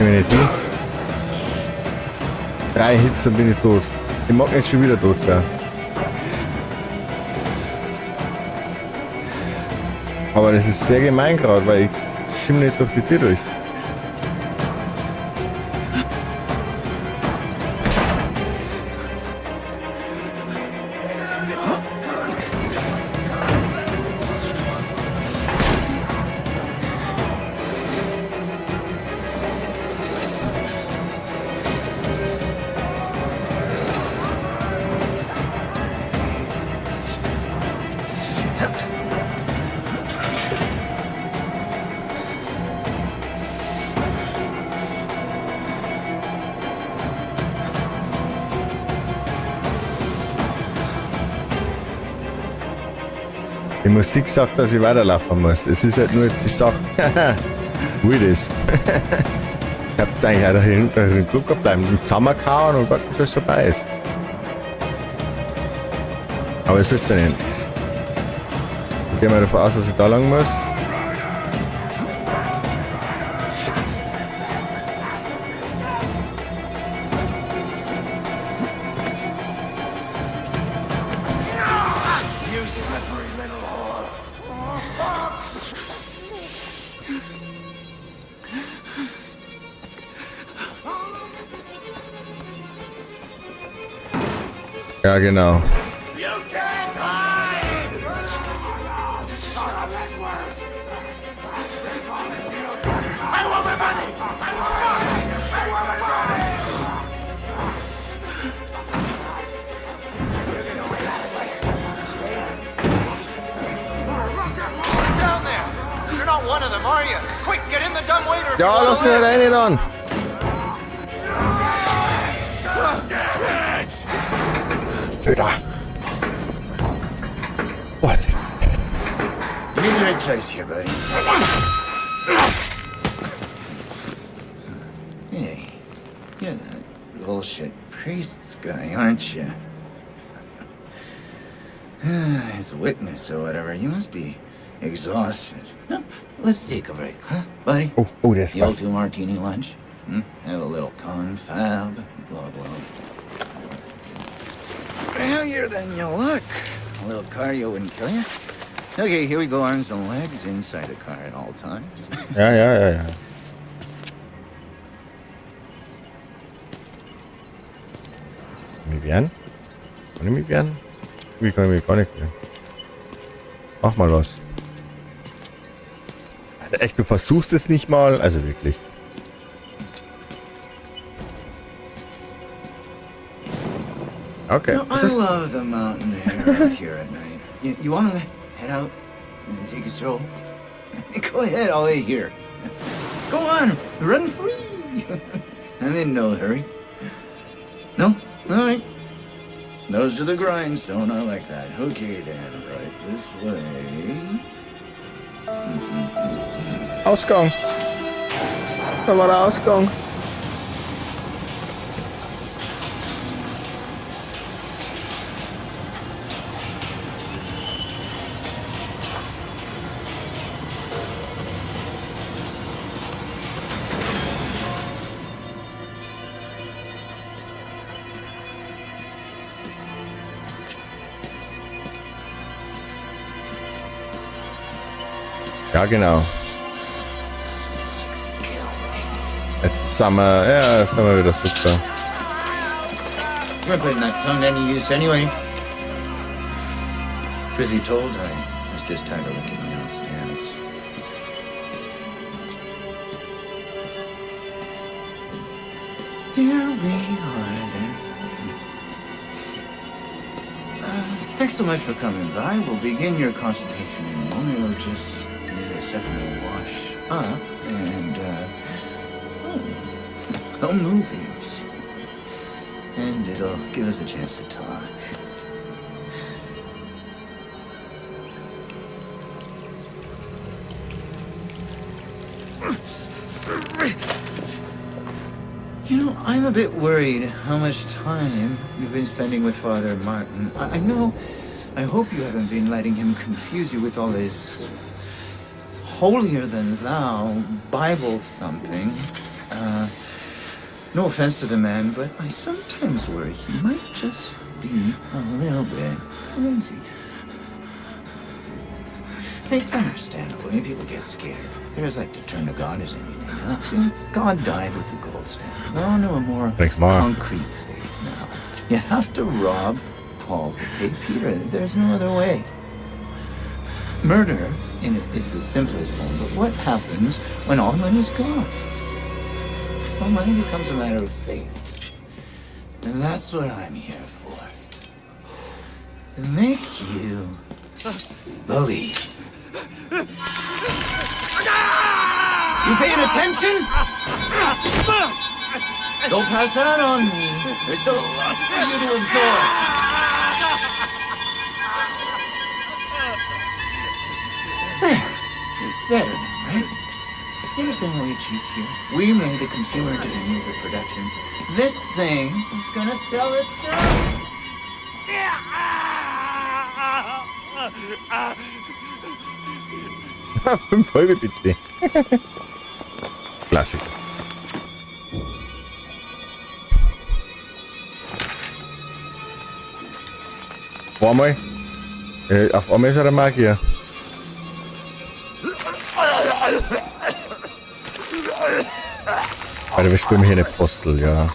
Definitiv. 3 Hits, dann bin ich tot. Ich mag nicht schon wieder tot sein. Aber das ist sehr gemein gerade, weil ich komme nicht durch die Tür durch. Die Musik sagt, dass ich weiterlaufen muss. Es ist halt nur jetzt die Sache. Wie das? Ich hab jetzt eigentlich auch dahinter in den Club bleiben, mit zusammengehauen und warten, bis alles vorbei ist. Aber es hilft ja nicht. Ich gehe mal davon aus, dass ich da lang muss. Ja, genau. Ja, lass mich rein dann. Öder. Boah. You're in the right place here, buddy. Hey, you're that bullshit priest's guy, aren't you? His witness or whatever. You must be exhausted. Huh? Let's take a break, huh, buddy? Oh, das You'll war's. do martini lunch. Have a little confab. Blah blah. Heavier than you look. A little cardio wouldn't kill you. Okay, here we go. Arms and legs inside the car at all times. Ja. Vivian? Kann ich mich wehren? Wie kann ich mich gar nicht wehren? Mach mal was. Alter, echt, du versuchst es nicht mal? Also wirklich. Okay. You know, I love the mountain air up here at night. You want to head out and take a stroll? Go ahead, I'll wait here. Go on, run free. I'm in no hurry. No? All right. Nose to the grindstone, I like that. Okay then, right this way. Ausgang. Da war der Ausgang. Ja, genau. Jetzt sind wir wieder super. We're putting that tongue to any use anyway. Truth be told, I was just tired of looking downstairs. Here we are then. Thanks so much for coming by. We'll begin your consultation in a moment. We'll just need a second to wash up and, movies. And it'll give us a chance to talk. You know, I'm a bit worried how much time you've been spending with Father Martin. I hope you haven't been letting him confuse you with all his holier-than-thou Bible thumping. No offense to the man, but I sometimes worry he might just be a little bit crazy. It's understandable when people get scared. They're as like to turn to God as anything else. You know, God died with the gold standard. We're on to a more concrete faith now. You have to rob Paul to pay Peter. There's no other way. Murder is the simplest form, but what happens when all money's gone? Well, money becomes a matter of faith. And that's what I'm here for. To make you believe. You paying attention? Don't pass that on me. There's a lot for you to absorb. There. It's better, right? You understand how we cheat here? We made the consumer to the means of production. This thing is gonna sell itself. Fünf Euro bitte. Klassiker. Auf einmal ist er der Magier. Alter, wir spielen hier eine Postel, ja.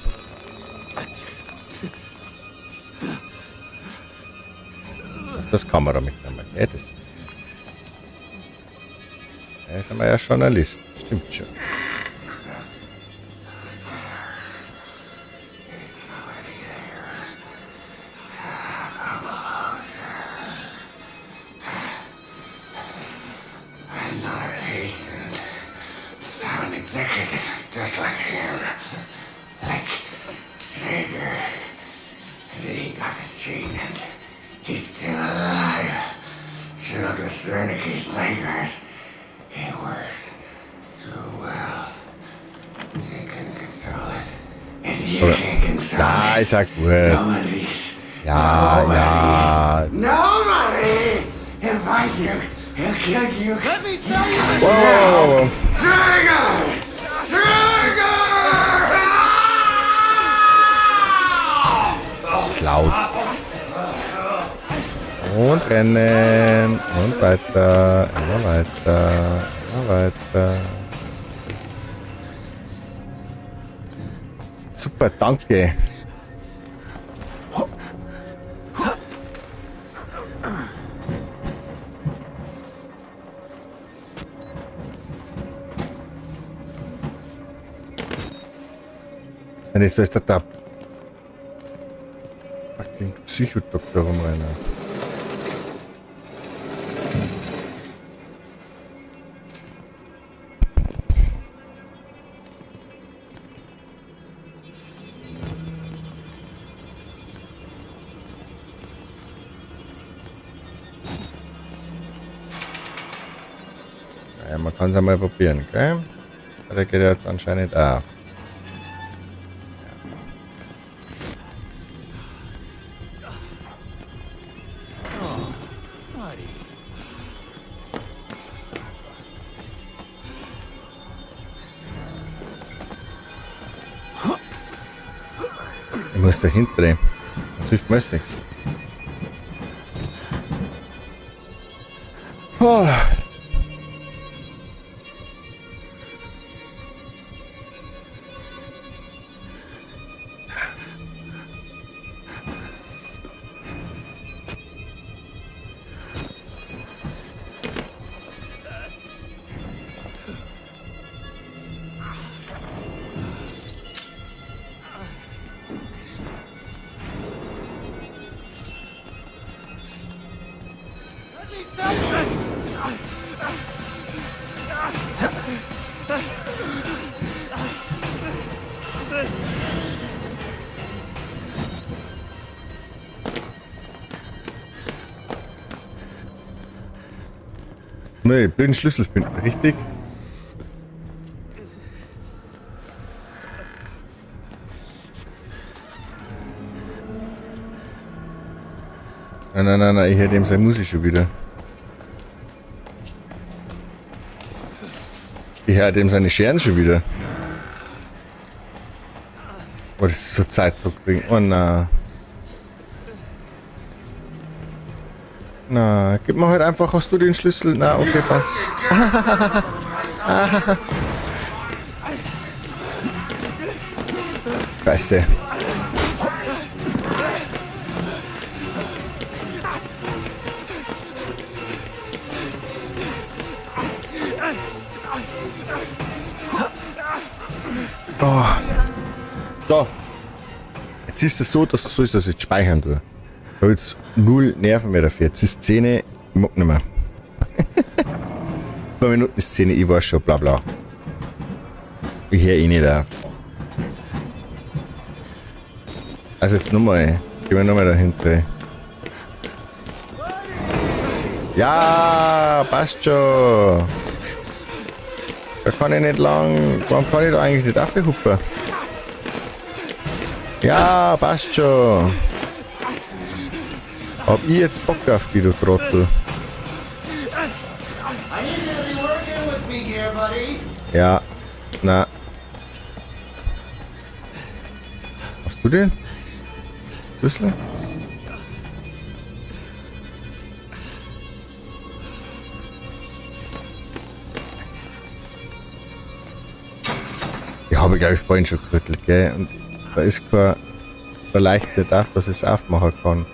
Das Kamera mitnehmen. Ja, das. Da sind wir ja Journalist. Stimmt schon. Just like him. Like Traeger. He got the gene and he's still alive. Still to Wernicke's nightmares. He worked too well. They couldn't control it. And you can't control Ja, it. ist ja gut. Nobody's. Ja. Nobody! He'll find you. He'll kill you. Let me sell you the Wow. Traeger! Das ist laut. Und rennen. Und weiter. Immer weiter. Immer weiter. Super, danke. jetzt ist der fucking Psychodoktor rumrennen. Ja, man kann es einmal probieren, gell? Der geht jetzt anscheinend auch. Ich muss dahinter drehen. Das hilft meist nichts. Oh. Nee, blöden Schlüssel finden, richtig? Nein, ich hätte ihm seine Musik schon wieder. Ich hätte ihm seine Scheren schon wieder. Oh, das ist so Zeitdruck drin. Oh nein. Na, gib mir halt einfach, hast du den Schlüssel? Na, okay, passt. Scheiße. Oh. So. Jetzt ist es so, dass du so ist, dass ich jetzt speichern tue. Ich habe jetzt 0 Nerven mehr dafür. Jetzt ist Szene, ich mag nicht mehr. 2 Minuten ist Szene, ich weiß schon, bla bla. Ich höre eh nicht auf. Also jetzt nochmal, gehen wir nochmal dahinter. Ja, passt schon. Da kann ich nicht lang. Warum kann ich da eigentlich nicht aufhuppen? Ja, passt schon. Hab ich jetzt Bock auf die, du Trottel? Ja, na. Hast du den? Schlüssel? Ja, habe ich glaube ich vorhin schon gerüttelt, gell? Und da ist kein Leichtheit auf, dass ich es aufmachen kann.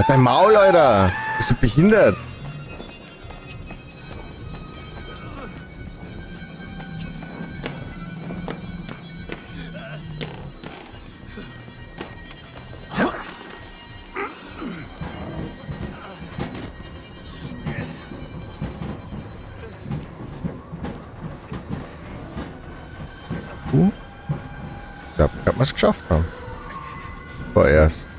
Dein Maul, Alter! Bist du behindert? Ich glaube, wir es geschafft haben. Vorerst.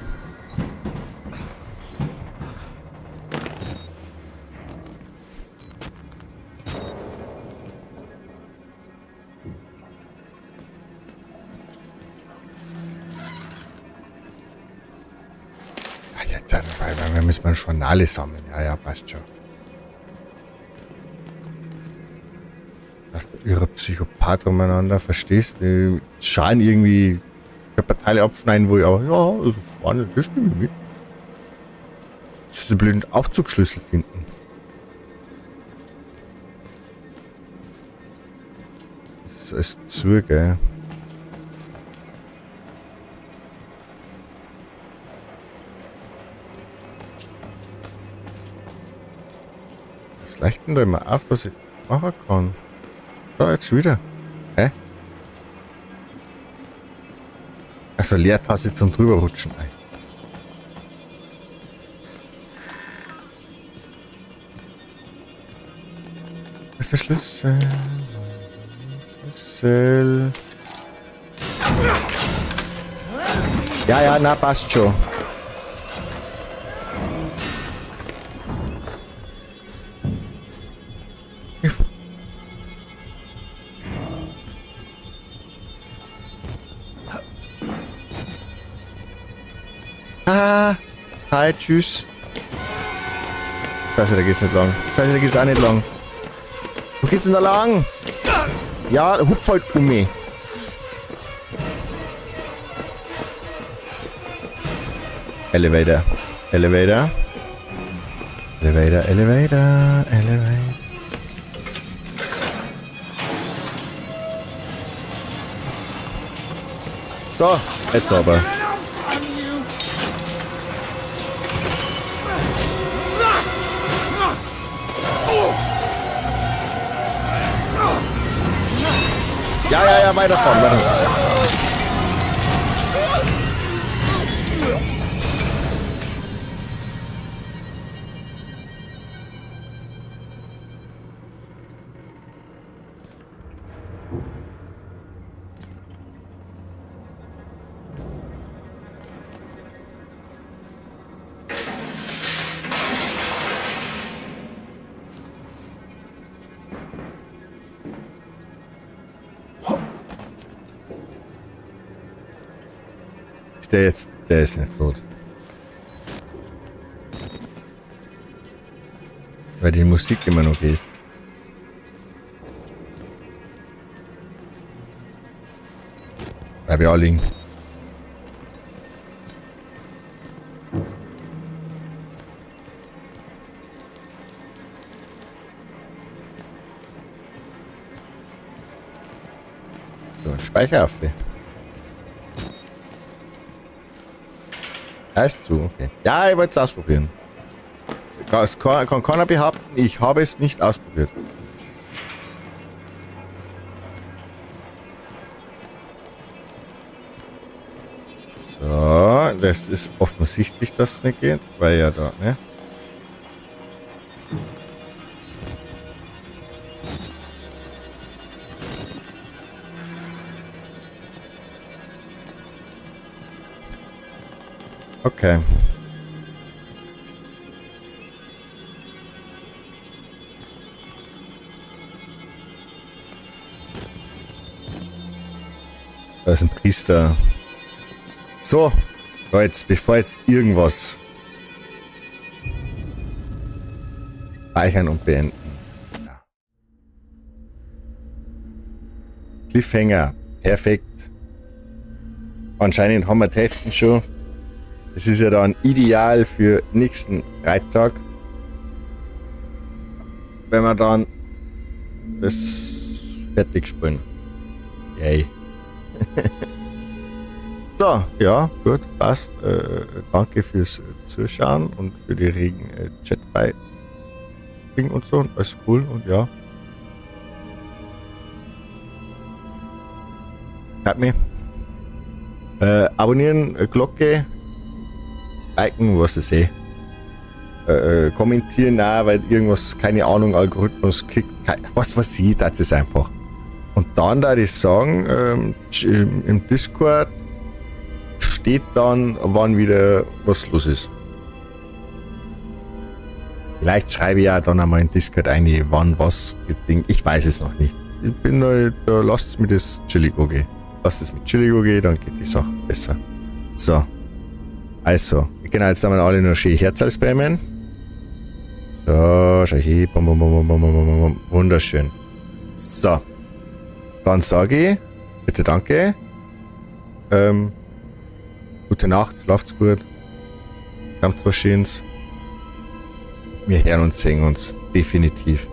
Wir müssen mal Journale sammeln. Ja, passt schon. Ihre Psychopath umeinander, verstehst du? Die scheinen irgendwie Körperteile abschneiden, wo ich aber, ja, das war nicht, das stimmt mit. Das ist ein blöden Aufzugsschlüssel finden. Das ist zu, gell? leuchten da immer auf, was ich machen kann. Da, jetzt schon wieder. Hä? Also Leertaste zum drüberrutschen. Das ist der Schlüssel. Schlüssel. Ja, ja, na, passt schon. Ah, hi, tschüss. Scheiße, da geht's nicht lang. Scheiße, da geht's auch nicht lang. Wo geht's denn da lang? Ja, hupf halt um mich. Elevator. Elevator. Elevator, Elevator, Elevator. So, jetzt aber. Ja, weiterfahren, weiterfahren. Der ist nicht tot. Weil die Musik immer noch geht. Bleib ja liegen. So, Speicheraffe. Heißt zu, okay. Ja, ich wollte es ausprobieren. Es kann keiner behaupten, ich habe es nicht ausprobiert. So, das ist offensichtlich, dass es nicht geht, weil ja da, ne? Okay. Da ist ein Priester. So, Leute, bevor jetzt irgendwas speichern und beenden. Ja. Cliffhanger, perfekt. Anscheinend haben wir die Hälften schon. Es ist ja dann ideal für nächsten Freitag, wenn wir dann das fertig spielen. Yay. So, ja, gut, passt. Danke fürs Zuschauen und für die regen Chat bei Ding und so und alles cool und ja. Hört mich. Abonnieren, Glocke. Liken, was ich sehe. Kommentieren auch, weil irgendwas, keine Ahnung, Algorithmus kickt. Was weiß ich, das ist einfach. Und dann da ich sagen, im Discord steht dann, wann wieder was los ist. Vielleicht schreibe ich ja dann einmal in Discord ein, wann was Ding. Ich weiß es noch nicht. Ich bin da lasst mir das chillig gehen. Lasst es mit chillig gehen, dann geht die Sache besser. So. Also, genau, jetzt haben wir alle nur schön Herzl spammen. So, schau hier. Bum, bum, bum, bum, bum, bum, bum. Wunderschön. So. Dann sage ich, bitte danke. Gute Nacht, schlaft's gut. Kommt was Schönes. Wir hören und sehen uns definitiv.